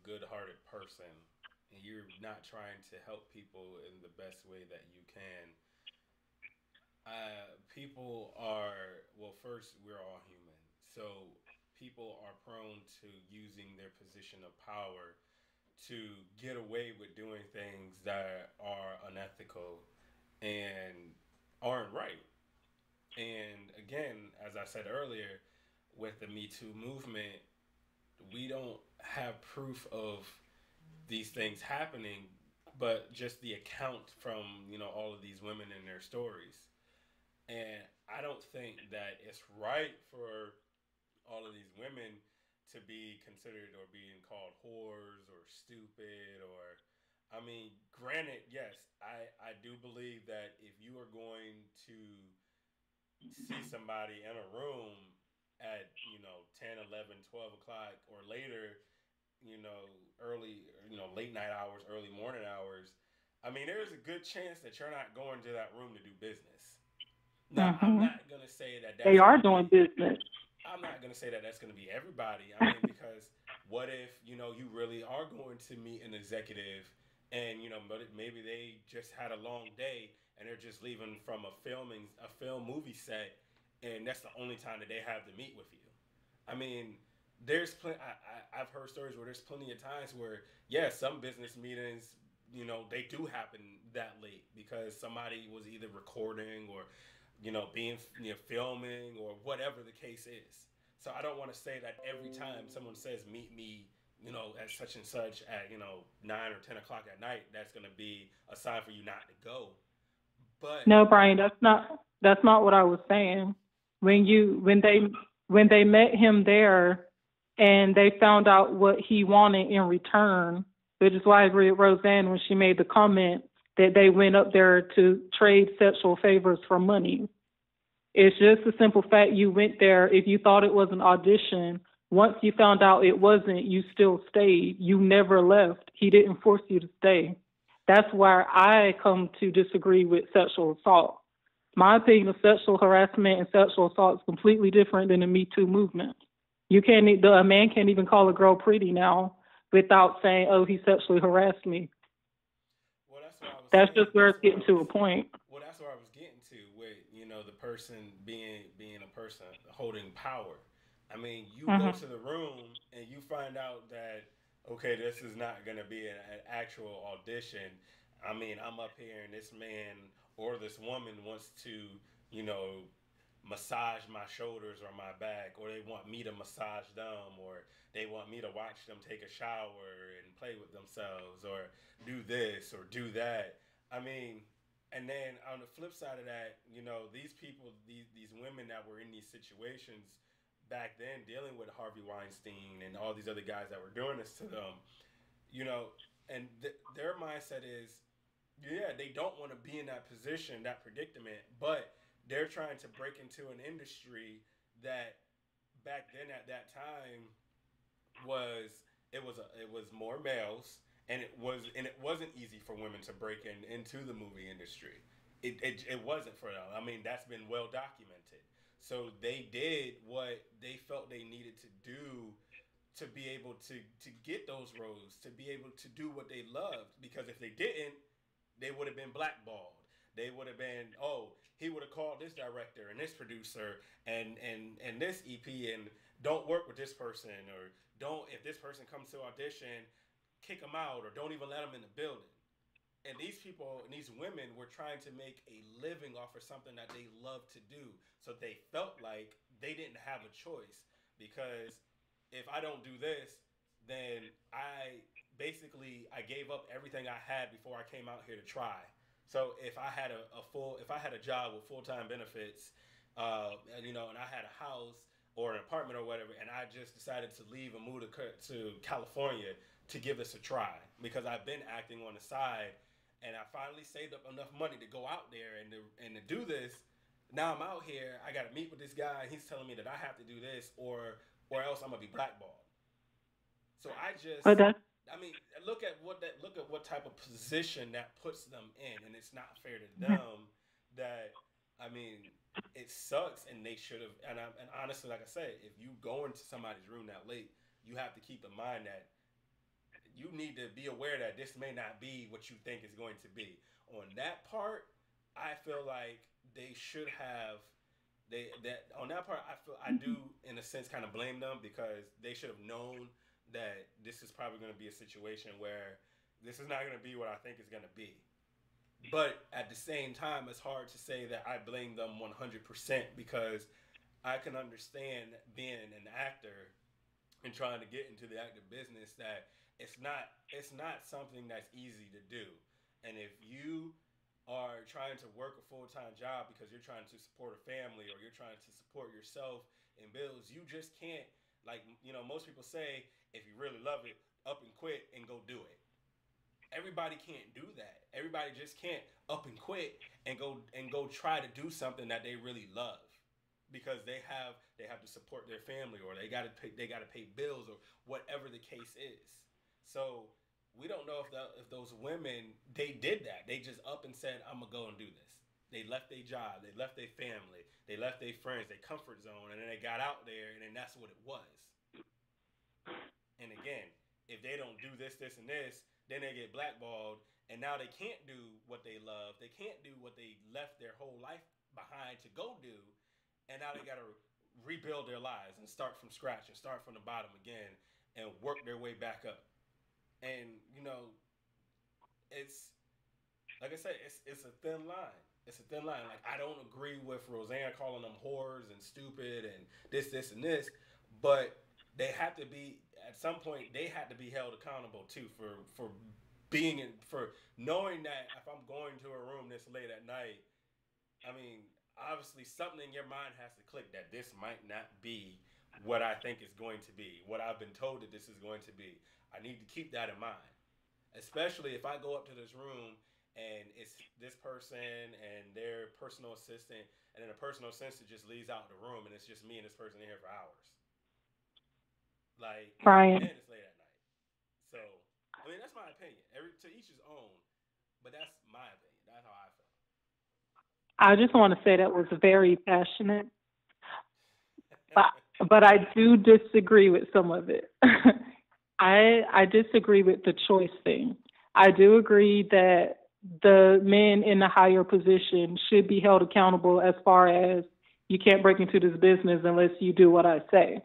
good-hearted person, and you're not trying to help people in the best way that you can, people are, well, first, we're all human. So people are prone to using their position of power to get away with doing things that are unethical and aren't right. And again, as I said earlier, with the Me Too movement, we don't have proof of these things happening, but just the account from, all of these women and their stories. And I don't think that it's right for all of these women to be considered or being called whores or stupid or I mean, granted, yes, I do believe that if you are going to see somebody in a room at 10, 11, 12 o'clock or later, early, late night hours, early morning hours, I mean, there's a good chance that you're not going to that room to do business. Now, I'm not going to say that They that's are going to doing be, business. I'm not going to say that that's going to be everybody. I mean, because what if, you really are going to meet an executive and, but maybe they just had a long day and they're just leaving from a film movie set and that's the only time that they have to meet with you. I mean, there's plenty. I've heard stories where there's plenty of times where, yeah, some business meetings, they do happen that late because somebody was either recording or, being filming or whatever the case is. So I don't want to say that every time someone says meet me, at such and such at 9 or 10 o'clock at night, that's gonna be a sign for you not to go. But No, Brian, that's not what I was saying. When they met him there and they found out what he wanted in return, which is why I agree with Roseanne when she made the comment that they went up there to trade sexual favors for money. It's just a simple fact you went there. If you thought it was an audition, once you found out it wasn't, you still stayed. You never left. He didn't force you to stay. That's why I come to disagree with sexual assault. My opinion of sexual harassment and sexual assault is completely different than the Me Too movement. A man can't even call a girl pretty now without saying, "Oh, he sexually harassed me." well, that's what I was That's saying. just where it's getting to a point. Well, that's where I was getting to with the person being a person holding power. I mean, you go to the room and you find out that okay, this is not going to be an actual audition. I mean, I'm up here and this man or this woman wants to you know massage my shoulders or my back, or they want me to massage them, or they want me to watch them take a shower and play with themselves, or do this or do that. I mean, and then on the flip side of that, these people, these women that were in these situations back then, dealing with Harvey Weinstein and all these other guys that were doing this to them, you know, and their mindset is, yeah, they don't want to be in that position, that predicament, but they're trying to break into an industry that back then at that time was it was more males, and it wasn't easy for women to break into the movie industry. It wasn't for them. I mean, that's been well documented. So they did what they felt they needed to do to be able to get those roles, to be able to do what they loved. Because if they didn't, they would have been blackballed. They would have been, oh, he would have called this director and this producer and this EP and don't work with this person, or don't, if this person comes to audition, kick them out, or don't even let them in the building. And these people and these women were trying to make a living off of something that they love to do. So they felt like they didn't have a choice, because if I don't do this, then I gave up everything I had before I came out here to try. So if I had if I had a job with full-time benefits, and I had a house or an apartment or whatever, and I just decided to leave and move to California to give this a try, because I've been acting on the side, and I finally saved up enough money to go out there and to do this. Now I'm out here. I got to meet with this guy, and he's telling me that I have to do this, or else I'm gonna be blackballed. So I mean, look at what type of position that puts them in, and it's not fair to them. That, I mean, it sucks, and they should have. And honestly, like I said, if you go into somebody's room that late, you have to keep in mind that you need to be aware that this may not be what you think it's going to be. On that part, I feel like they should have that on that part, I do in a sense kind of blame them because they should have known that this is probably going to be a situation where this is not going to be what I think it's going to be. But at the same time, it's hard to say that I blame them 100% because I can understand being an actor and trying to get into the acting business that it's not something that's easy to do. And if you are trying to work a full-time job because you're trying to support a family or you're trying to support yourself and bills, you just can't, like, most people say, if you really love it, up and quit and go do it. Everybody can't do that. Everybody just can't up and quit and go try to do something that they really love because they have to support their family or they got to pay bills or whatever the case is. So we don't know if those women, they did that. They just up and said, I'm gonna go and do this. They left their job, they left their family, they left their friends, their comfort zone, and then they got out there and then that's what it was. And again, if they don't do this, this, and this, then they get blackballed, and now they can't do what they love. They can't do what they left their whole life behind to go do, and now they got to rebuild their lives and start from scratch and start from the bottom again and work their way back up. And, it's, like I said, it's a thin line. It's a thin line. Like, I don't agree with Roseanne calling them whores and stupid and this, and this, but they have to be, at some point, they had to be held accountable too for for knowing that if I'm going to a room this late at night, I mean, obviously something in your mind has to click that this might not be what I think it's going to be, what I've been told that this is going to be. I need to keep that in mind, especially if I go up to this room and it's this person and their personal assistant, and then the personal assistant just leaves out the room and it's just me and this person in here for hours. Like, Brian. And it's late at night. So, I mean, that's my opinion. To each his own, but that's my opinion. That's how I feel. I just want to say that was very passionate, but I do disagree with some of it. I disagree with the choice thing. I do agree that the men in the higher position should be held accountable as far as you can't break into this business unless you do what I say.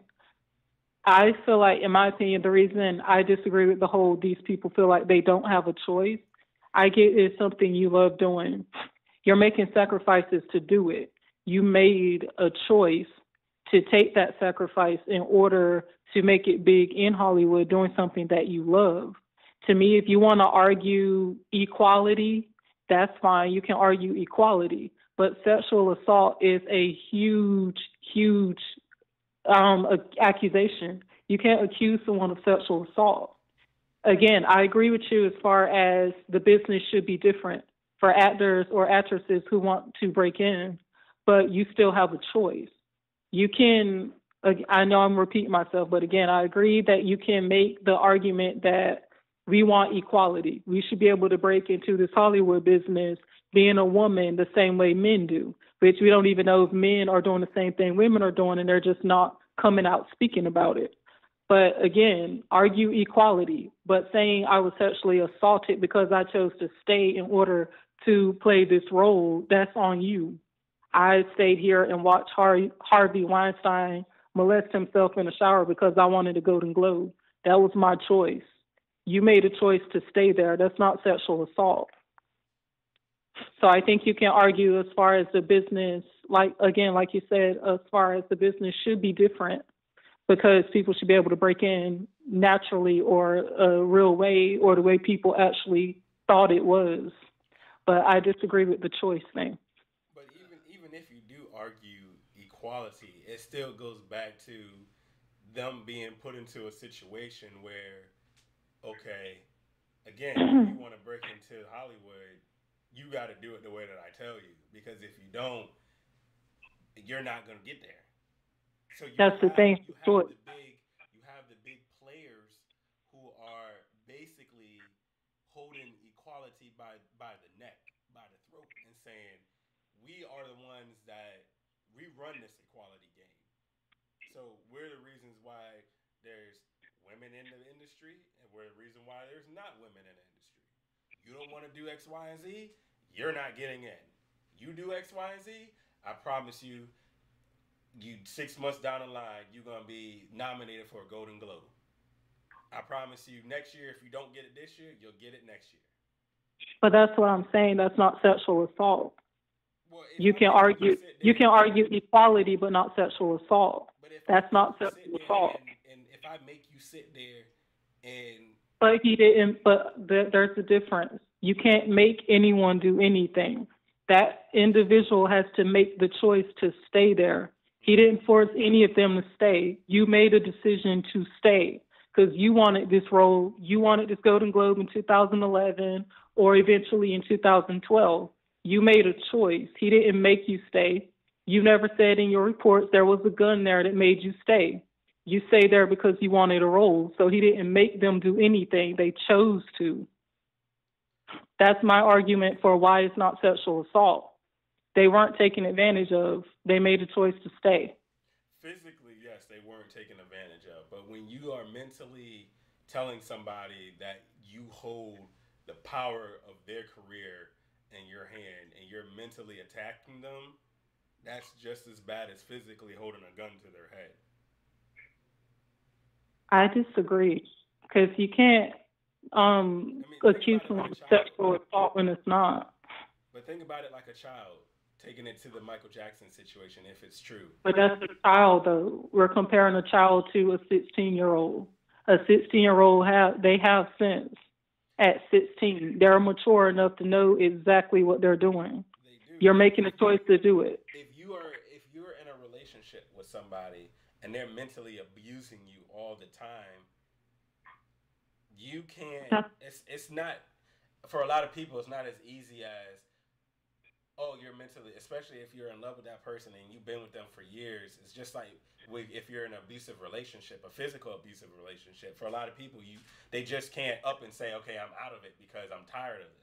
I feel like, in my opinion, the reason I disagree with the whole these people feel like they don't have a choice, I get it's something you love doing. You're making sacrifices to do it. You made a choice to take that sacrifice in order to make it big in Hollywood, doing something that you love. To me, if you want to argue equality, that's fine. You can argue equality. But sexual assault is a huge accusation. You can't accuse someone of sexual assault. Again, I agree with you as far as the business should be different for actors or actresses who want to break in, but you still have a choice. You can, I know I'm repeating myself, but again, I agree that you can make the argument that we want equality. We should be able to break into this Hollywood business being a woman the same way men do, which we don't even know if men are doing the same thing women are doing, and they're just not coming out speaking about it. But again, argue equality, but saying I was sexually assaulted because I chose to stay in order to play this role, that's on you. I stayed here and watched Harvey Weinstein molest himself in the shower because I wanted a Golden Globe. That was my choice. You made a choice to stay there. That's not sexual assault. So I think you can argue as far as the business, like you said, as far as the business should be different because people should be able to break in naturally or a real way or the way people actually thought it was. But I disagree with the choice thing. But even if you do argue equality, it still goes back to them being put into a situation where, okay, again, if you want to break into Hollywood, you got to do it the way that I tell you. Because if you don't, you're not going to get there. So you have the big players who are basically holding equality by the neck, by the throat, and saying, we are the ones that we run this equality game. So we're the reasons why there's women in the industry, and we're the reason why there's not women in the industry. You don't want to do X, Y, and Z, you're not getting in. You do X, Y, and Z, I promise you, you 6 months down the line, you're gonna be nominated for a Golden Globe. I promise you, next year, if you don't get it this year, you'll get it next year. But that's what I'm saying. That's not sexual assault. Well, You can argue equality, but not sexual assault. That's not sexual assault. And if I make you sit there and But he didn't. But there's a difference. You can't make anyone do anything. That individual has to make the choice to stay there. He didn't force any of them to stay. You made a decision to stay because you wanted this role. You wanted this Golden Globe in 2011 or eventually in 2012. You made a choice. He didn't make you stay. You never said in your reports there was a gun there that made you stay. You stay there because you wanted a role. So he didn't make them do anything. They chose to. That's my argument for why it's not sexual assault. They weren't taken advantage of. They made a choice to stay. Physically, yes, they weren't taken advantage of. But when you are mentally telling somebody that you hold the power of their career in your hand and you're mentally attacking them, that's just as bad as physically holding a gun to their head. I disagree because you can't accuse someone of sexual assault when it's not. But think about it like a child, taking it to the Michael Jackson situation, if it's true. But that's a child, though. We're comparing a child to a 16-year-old. A 16-year-old, they have sense at 16. They're mature enough to know exactly what they're doing. You're making a choice to do it. If you're in a relationship with somebody and they're mentally abusing you all the time, you can't. It's not, for a lot of people, it's not as easy as, oh, you're mentally, especially if you're in love with that person and you've been with them for years. It's just like if you're in an abusive relationship, a physical abusive relationship. For a lot of people, they just can't up and say, okay, I'm out of it because I'm tired of this.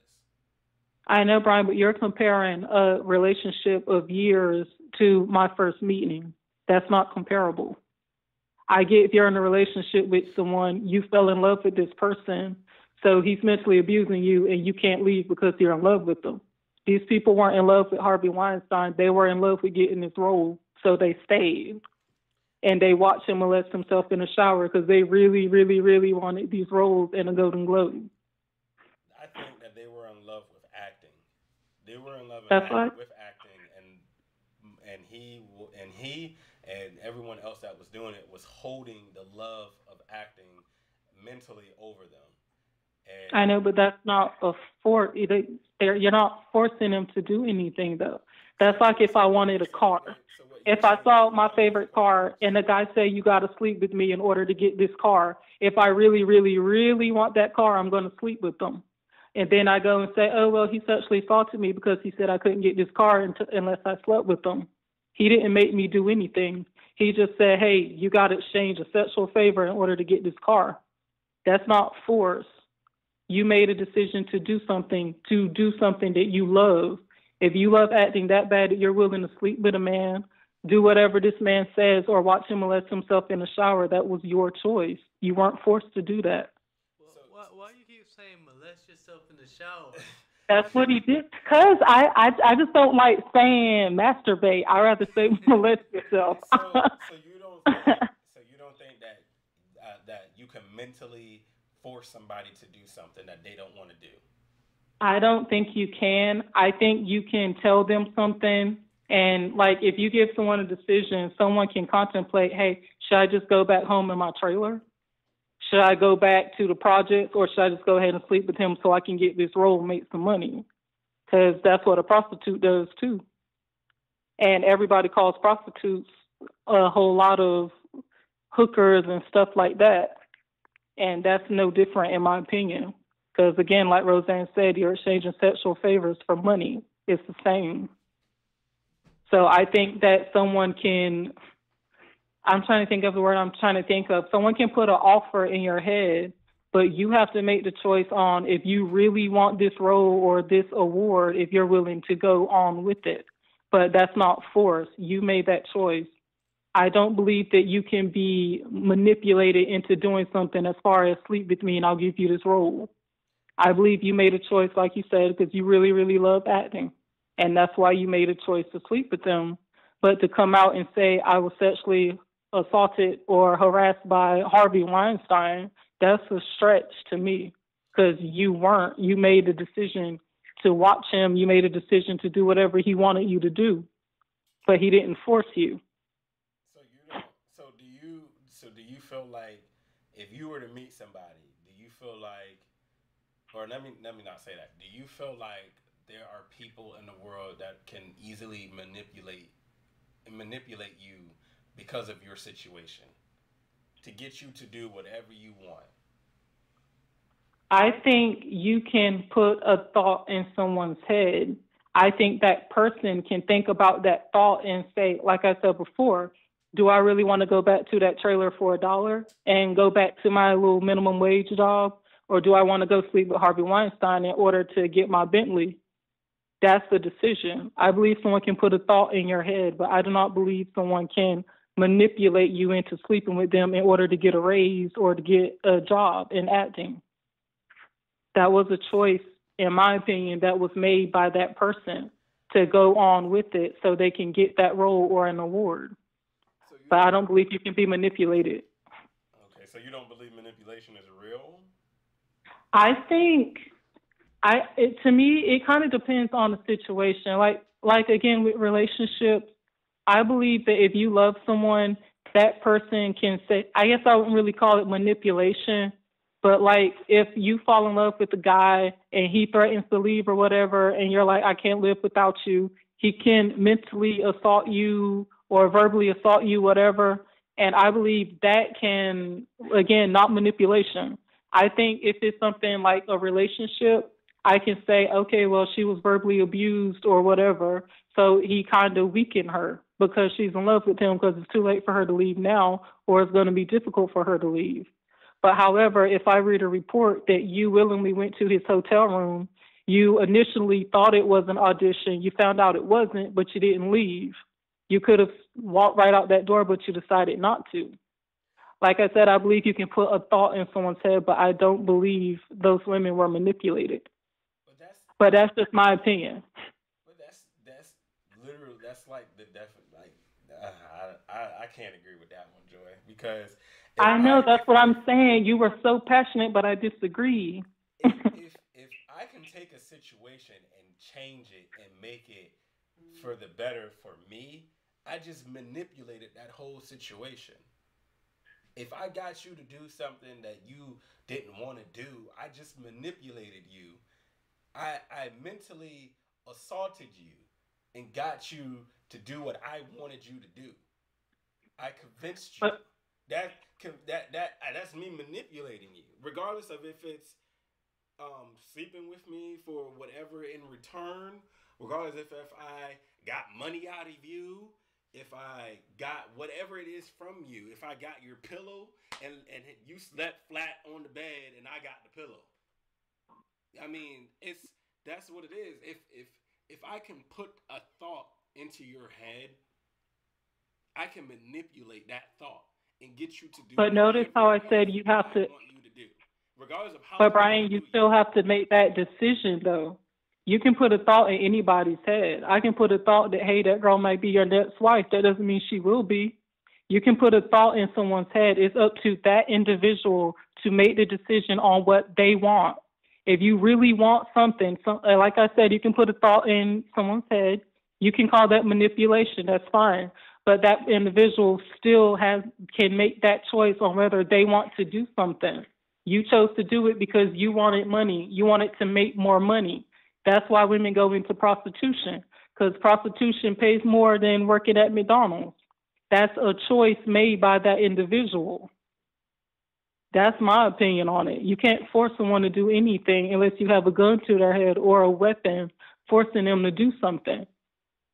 I know, Brian, but you're comparing a relationship of years to my first meeting. That's not comparable. I get if you're in a relationship with someone, you fell in love with this person, so he's mentally abusing you and you can't leave because you're in love with them. These people weren't in love with Harvey Weinstein. They were in love with getting this role, so they stayed. And they watched him molest himself in the shower because they really, really, really wanted these roles in a Golden Globe. I think that they were in love with acting. They were in love with acting, and he and everyone else that was doing it was holding the love of acting mentally over them. And I know, but that's not a force. You're not forcing them to do anything, though. That's like if I wanted a car. If I saw my favorite car and the guy say, you got to sleep with me in order to get this car, if I really, really, really want that car, I'm going to sleep with them. And then I go and say, oh, well, he sexually assaulted me because he said I couldn't get this car unless I slept with him. He didn't make me do anything. He just said, hey, you got to exchange a sexual favor in order to get this car. That's not force. You made a decision to do something that you love. If you love acting that bad that you're willing to sleep with a man, do whatever this man says, or watch him molest himself in the shower, that was your choice. You weren't forced to do that. Well, why you keep saying molest yourself in the shower? That's what he did. Because I just don't like saying masturbate. I rather say molest yourself. So you don't think that you can mentally force somebody to do something that they don't want to do? I don't think you can. I think you can tell them something. And like if you give someone a decision, someone can contemplate, hey, should I just go back home in my trailer? Should I go back to the project, or should I just go ahead and sleep with him so I can get this role and make some money? Because that's what a prostitute does too. And everybody calls prostitutes a whole lot of hookers and stuff like that. And that's no different in my opinion. Because again, like Roseanne said, you're exchanging sexual favors for money. It's the same. So I think that someone can, I'm trying to think of the word I'm trying to think of. Someone can put an offer in your head, but you have to make the choice on if you really want this role or this award, if you're willing to go on with it. But that's not force. You made that choice. I don't believe that you can be manipulated into doing something as far as sleep with me and I'll give you this role. I believe you made a choice, like you said, because you really, really love acting. And that's why you made a choice to sleep with them. But to come out and say I was sexually assaulted or harassed by Harvey Weinstein, that's a stretch to me, because you weren't. You made a decision to watch him. You made a decision to do whatever he wanted you to do, but he didn't force you. So you don't. So do you? So do you feel like if you were to meet somebody, do you feel like, or let me not say that. Do you feel like there are people in the world that can easily manipulate you because of your situation to get you to do whatever you want? I think you can put a thought in someone's head. I think that person can think about that thought and say, like I said before, do I really want to go back to that trailer for $1 and go back to my little minimum wage job? Or do I want to go sleep with Harvey Weinstein in order to get my Bentley? That's the decision. I believe someone can put a thought in your head, but I do not believe someone can manipulate you into sleeping with them in order to get a raise or to get a job in acting. That was a choice, in my opinion, that was made by that person to go on with it so they can get that role or an award. But I don't believe you can be manipulated. Okay, so you don't believe manipulation is real? I think to me, it kind of depends on the situation. Like again, with relationships, I believe that if you love someone, that person can say, I guess I wouldn't really call it manipulation, but like if you fall in love with a guy and he threatens to leave or whatever, and you're like, I can't live without you, he can mentally assault you or verbally assault you, whatever. And I believe that can, again, not manipulation. I think if it's something like a relationship, I can say, okay, well, she was verbally abused or whatever, so he kind of weakened her because she's in love with him because it's too late for her to leave now, or it's going to be difficult for her to leave. But however, if I read a report that you willingly went to his hotel room, you initially thought it was an audition, you found out it wasn't, but you didn't leave. You could have walked right out that door, but you decided not to. Like I said, I believe you can put a thought in someone's head, but I don't believe those women were manipulated. But that's just my opinion. But that's literally, that's like the definite, like, I can't agree with that one, Joy, because I know that's what I'm saying. You were so passionate, but I disagree. if I can take a situation and change it and make it for the better for me, I just manipulated that whole situation. If I got you to do something that you didn't want to do, I just manipulated you. I mentally assaulted you and got you to do what I wanted you to do. I convinced you. That's me manipulating you, regardless of if it's sleeping with me for whatever in return, regardless if I got money out of you, if I got whatever it is from you, if I got your pillow and you slept flat on the bed and I got the pillow. I mean, that's what it is. If I can put a thought into your head, I can manipulate that thought and get you to do. But notice how I said you have to. Regardless of how. But Brian, you still have to make that decision, though. You can put a thought in anybody's head. I can put a thought that, hey, that girl might be your next wife. That doesn't mean she will be. You can put a thought in someone's head. It's up to that individual to make the decision on what they want. If you really want something, like I said, you can put a thought in someone's head. You can call that manipulation. That's fine. But that individual still can make that choice on whether they want to do something. You chose to do it because you wanted money. You wanted to make more money. That's why women go into prostitution, because prostitution pays more than working at McDonald's. That's a choice made by that individual. That's my opinion on it. You can't force someone to do anything unless you have a gun to their head or a weapon forcing them to do something.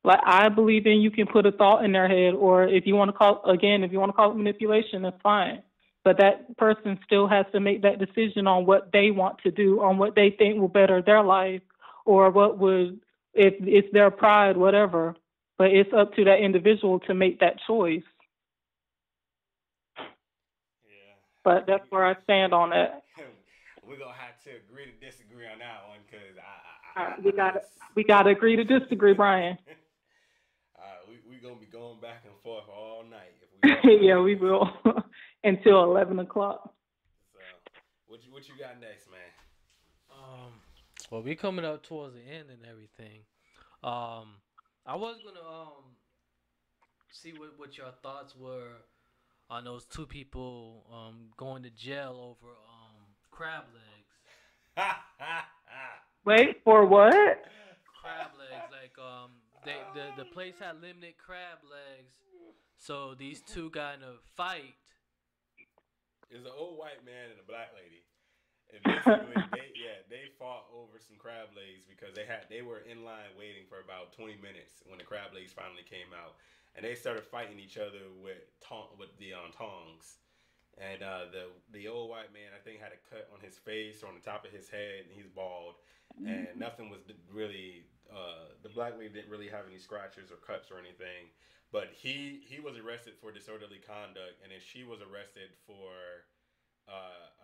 Like, I believe in you can put a thought in their head, or if you want to call it manipulation, that's fine. But that person still has to make that decision on what they want to do, on what they think will better their life, or what would, if it's their pride, whatever. But it's up to that individual to make that choice. Yeah. But that's where I stand on that. We're gonna have to agree to disagree on that one, because we gotta agree to disagree, Brian. we gonna be going back and forth all night if we. Yeah, we will until 11 o'clock. So, what you got next, man? Well, we coming up towards the end and everything. I was gonna see what your thoughts were on those two people going to jail over crab legs. Wait, for what? Crab legs, like the place had limited crab legs, so these two got in a fight. There's an old white man and a black lady. And basically, they fought over some crab legs because they were in line waiting for about 20 minutes when the crab legs finally came out, and they started fighting each other with the tongs. And the old white man, I think, had a cut on his face or on the top of his head, and he's bald, and nothing was really. The black lady didn't really have any scratches or cuts or anything, but he was arrested for disorderly conduct, and then she was arrested for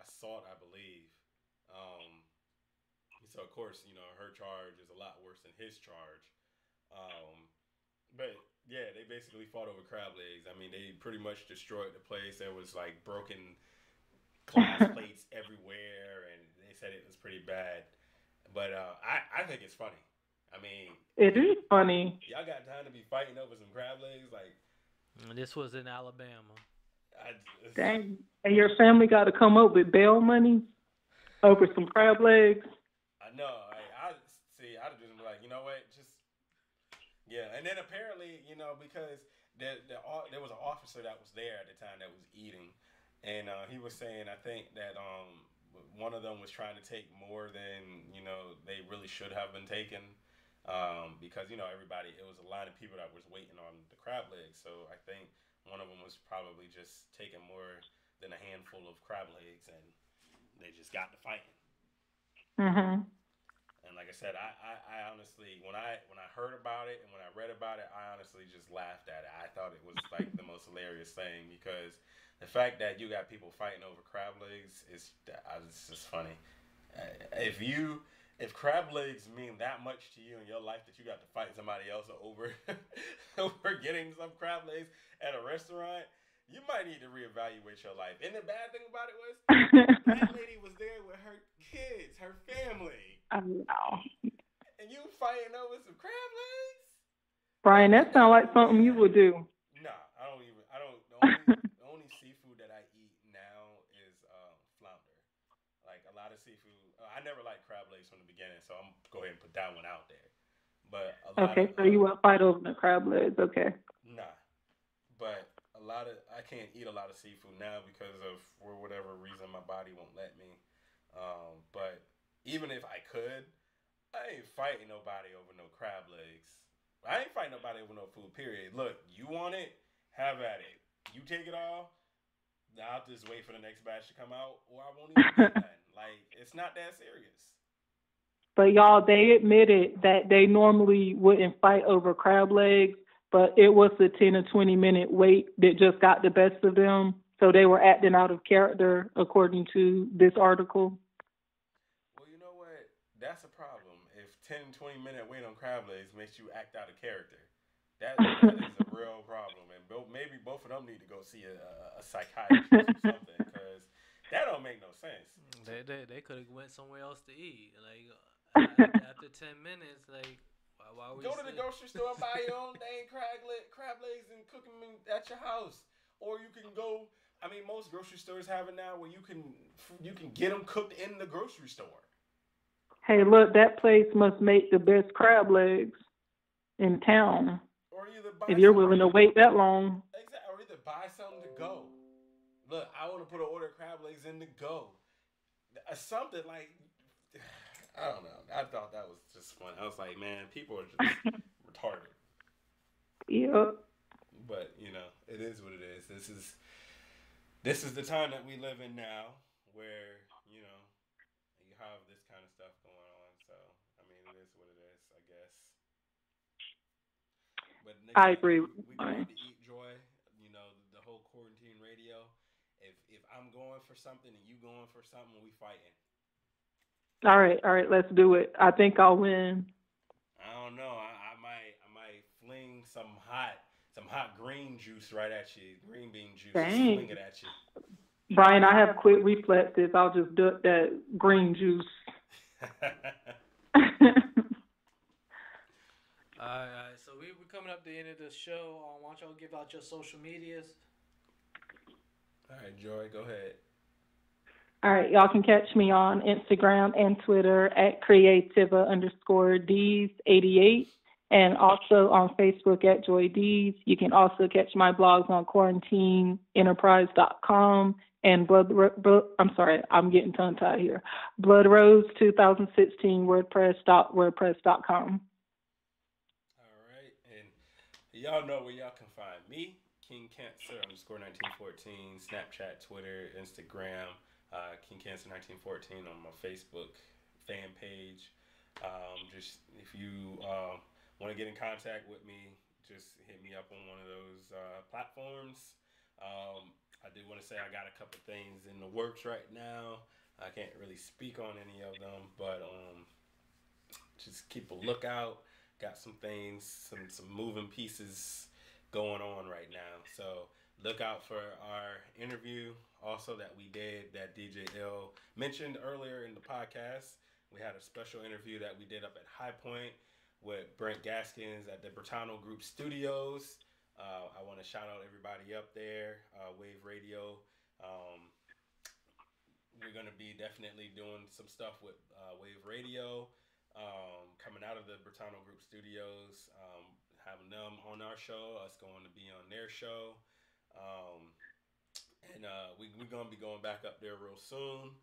assault, I believe. So of course, her charge is a lot worse than his charge. But yeah, they basically fought over crab legs. I mean, they pretty much destroyed the place. There was like broken glass plates everywhere, and they said it was pretty bad. But I think it's funny. I mean, it is funny. Y'all got time to be fighting over some crab legs? Like, this was in Alabama. Dang. And your family got to come up with bail money over some crab legs? I know. I'd just be like, you know what? Yeah. And then apparently, because there was an officer that was there at the time that was eating. And he was saying, I think that one of them was trying to take more than, they really should have been taken. Because, everybody, it was a line of people that was waiting on the crab legs. So I think one of them was probably just taking more than a handful of crab legs, and they just got to fighting. Mm-hmm. And like I said, I honestly, when I heard about it and when I read about it, I honestly just laughed at it. I thought it was like the most hilarious thing, because the fact that you got people fighting over crab legs is just funny. If crab legs mean that much to you in your life that you got to fight somebody else over getting some crab legs at a restaurant, you might need to reevaluate your life. And the bad thing about it was, that lady was there with her kids, her family. I know. And you fighting over some crab legs? Brian, that sounds like something you would do. Nah, the only seafood that I eat now is flounder. Like a lot of seafood. I never liked crab legs from the beginning, so I'm going to go ahead and put that one out there. But so you won't fight over the crab legs, okay. Nah. But I can't eat a lot of seafood now because of, for whatever reason, my body won't let me. But even if I could, I ain't fighting nobody over no crab legs. I ain't fighting nobody over no food, period. Look, you want it, have at it. You take it all, I'll just wait for the next batch to come out, or I won't even get nothing. Like, it's not that serious. But y'all, they admitted that they normally wouldn't fight over crab legs, but it was the 10 or 20 minute wait that just got the best of them. So they were acting out of character, according to this article. Well, you know what? That's a problem. If 10, 20 minute wait on crab legs makes you act out of character, that is a real problem. And maybe both of them need to go see a psychiatrist or something, because that don't make no sense. They could have went somewhere else to eat. Like after 10 minutes, like why go to the grocery store and buy your own dang crab legs and cook them at your house, or you can go. I mean, most grocery stores have it now where you can get them cooked in the grocery store. Hey, look, that place must make the best crab legs in town. Or either buy if you're willing to wait that long. Exactly. Or either buy something to go. Look, I want to put an order of crab legs in to go. Something like, I don't know. I thought that was just fun. I was like, man, people are just retarded. Yeah. But, it is what it is. This is the time that we live in now, where, you have this kind of stuff going on. So, I mean, it is what it is, I guess. But I agree. We going to eat joy. The whole quarantine radio. If I'm going for something and you going for something, we fighting. All right, let's do it. I think I'll win. I don't know. I might fling some hot some hot green juice right at you, green bean juice, Dang. swing it at you. Brian, I have quick reflexes. I'll just duck that green juice. All right, so we're coming up to the end of the show. Why don't y'all give out your social medias? All right, Joy, go ahead. All right, y'all can catch me on Instagram and Twitter at creativa_Ds88 and also on Facebook at Joy Ds. You can also catch my blogs on quarantineenterprise.com and I'm getting tongue tied here. Bloodrose2016 WordPress.wordpress.com. All right, and y'all know where y'all can find me, King Cancer _1914, Snapchat, Twitter, Instagram, King Cancer 1914 on my Facebook fan page. Just if you want to get in contact with me, just hit me up on one of those platforms. I do want to say I got a couple things in the works right now. I can't really speak on any of them, but just keep a lookout. Got some things, some moving pieces going on right now. So look out for our interview also that we did that DJ L mentioned earlier in the podcast. We had a special interview that we did up at High Point with Brent Gaskins at the Bertano Group Studios. I want to shout out everybody up there, Wave Radio. We're going to be definitely doing some stuff with Wave Radio coming out of the Bertano Group Studios, having them on our show, us going to be on their show. And we're going to be going back up there real soon.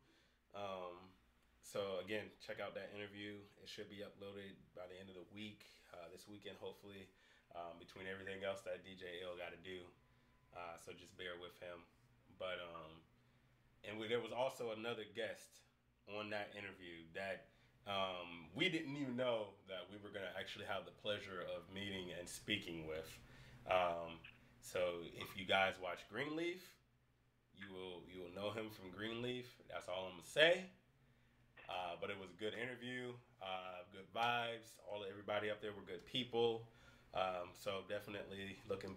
So, again, check out that interview. It should be uploaded by the end of the week, this weekend, hopefully, between everything else that DJ L got to do. So just bear with him. But, there was also another guest on that interview that we didn't even know that we were going to actually have the pleasure of meeting and speaking with. So if you guys watch Greenleaf, you will know him from Greenleaf. That's all I'm going to say. But it was a good interview, good vibes. Everybody up there were good people. So definitely looking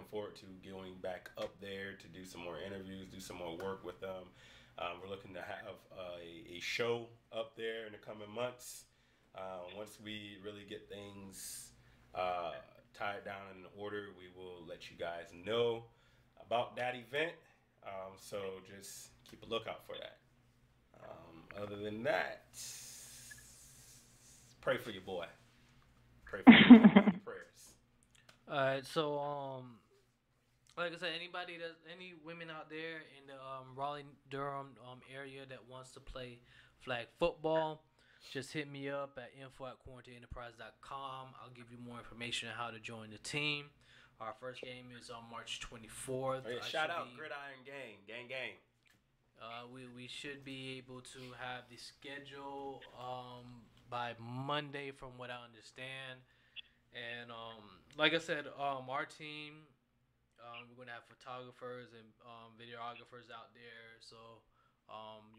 forward to going back up there to do some more interviews, do some more work with them. We're looking to have a show up there in the coming months. Once we really get things tied down in order, we will let you guys know about that event. So just keep a lookout for that. Other than that, pray for your boy. Pray for your boy. Give me prayers. All right, so like I said, any women out there in the Raleigh Durham area that wants to play flag football, just hit me up at info@quarantineenterprise.com. I'll give you more information on how to join the team. Our first game is on March 24th. Oh, yeah, shout out Gridiron Gang. We should be able to have the schedule by Monday, from what I understand. And like I said, our team, we're gonna have photographers and videographers out there, so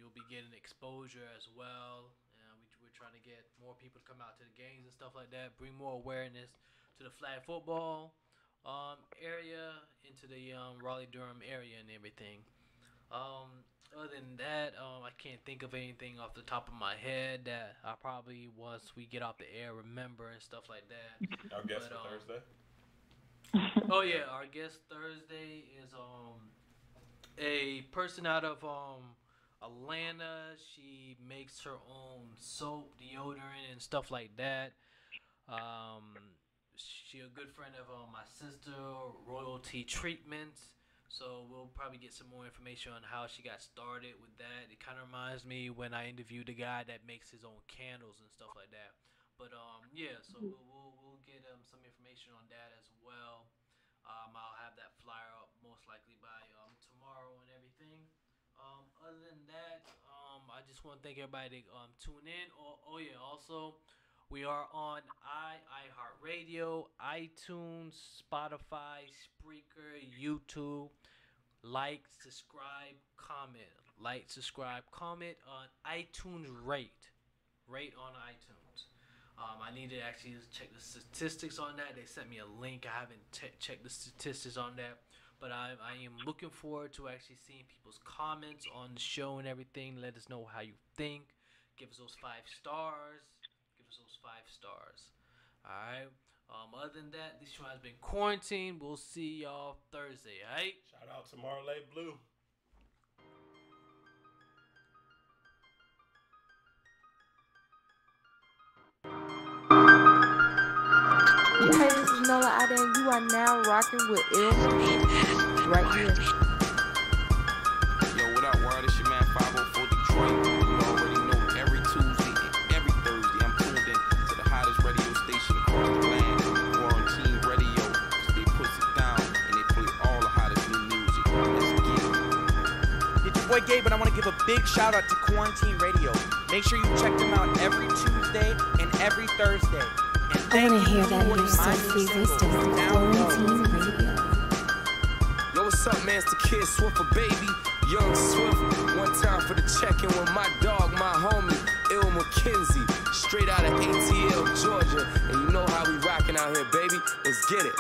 you'll be getting exposure as well. And we're trying to get more people to come out to the games and stuff like that, bring more awareness to the flag football area, into the Raleigh Durham area and everything. Other than that, I can't think of anything off the top of my head that I probably, once we get off the air, remember and stuff like that. Our guest for Thursday? Oh yeah, our guest Thursday is a person out of Atlanta. She makes her own soap, deodorant, and stuff like that. She a good friend of my sister, Royalty Treatments. So we'll probably get some more information on how she got started with that. It kind of reminds me when I interviewed the guy that makes his own candles and stuff like that. But yeah, so we'll get some information on that as well. I'll have that flyer up most likely by tomorrow and everything. Other than that, I just want to thank everybody to tune in. Oh yeah, also we are on iHeartRadio, iTunes, Spotify, Spreaker, YouTube. Like, subscribe, comment. Like, subscribe, comment on iTunes. Rate on iTunes. I need to actually check the statistics on that. They sent me a link. I haven't checked the statistics on that. But I am looking forward to actually seeing people's comments on the show and everything. Let us know how you think. Give us those 5 stars. Give us those 5 stars. Alright. Other than that, this show has been quarantined. We'll see y'all Thursday, alright? Shout out to Marle Blue. Hey, this is Nola out there, and you are now rocking with Il right here. Yo, what up, world? It's your man 504 Detroit. You already know every Tuesday and every Thursday I'm tuned in to the hottest radio station across the land, Quarantine Radio. They push it down and they play all the hottest new music. Let's get it. It's your boy Gabe, and I want to give a big shout out to Quarantine Radio. Make sure you check them out every Tuesday and every Thursday. I want to hear that new soul-free wisdom on Quarantine Radio. Yo, what's up, man? It's the Kid Swift, a baby. Young Swift. One time for the check-in with my dog, my homie, Il McKenzie. Straight out of ATL, Georgia. And you know how we rocking out here, baby. Let's get it.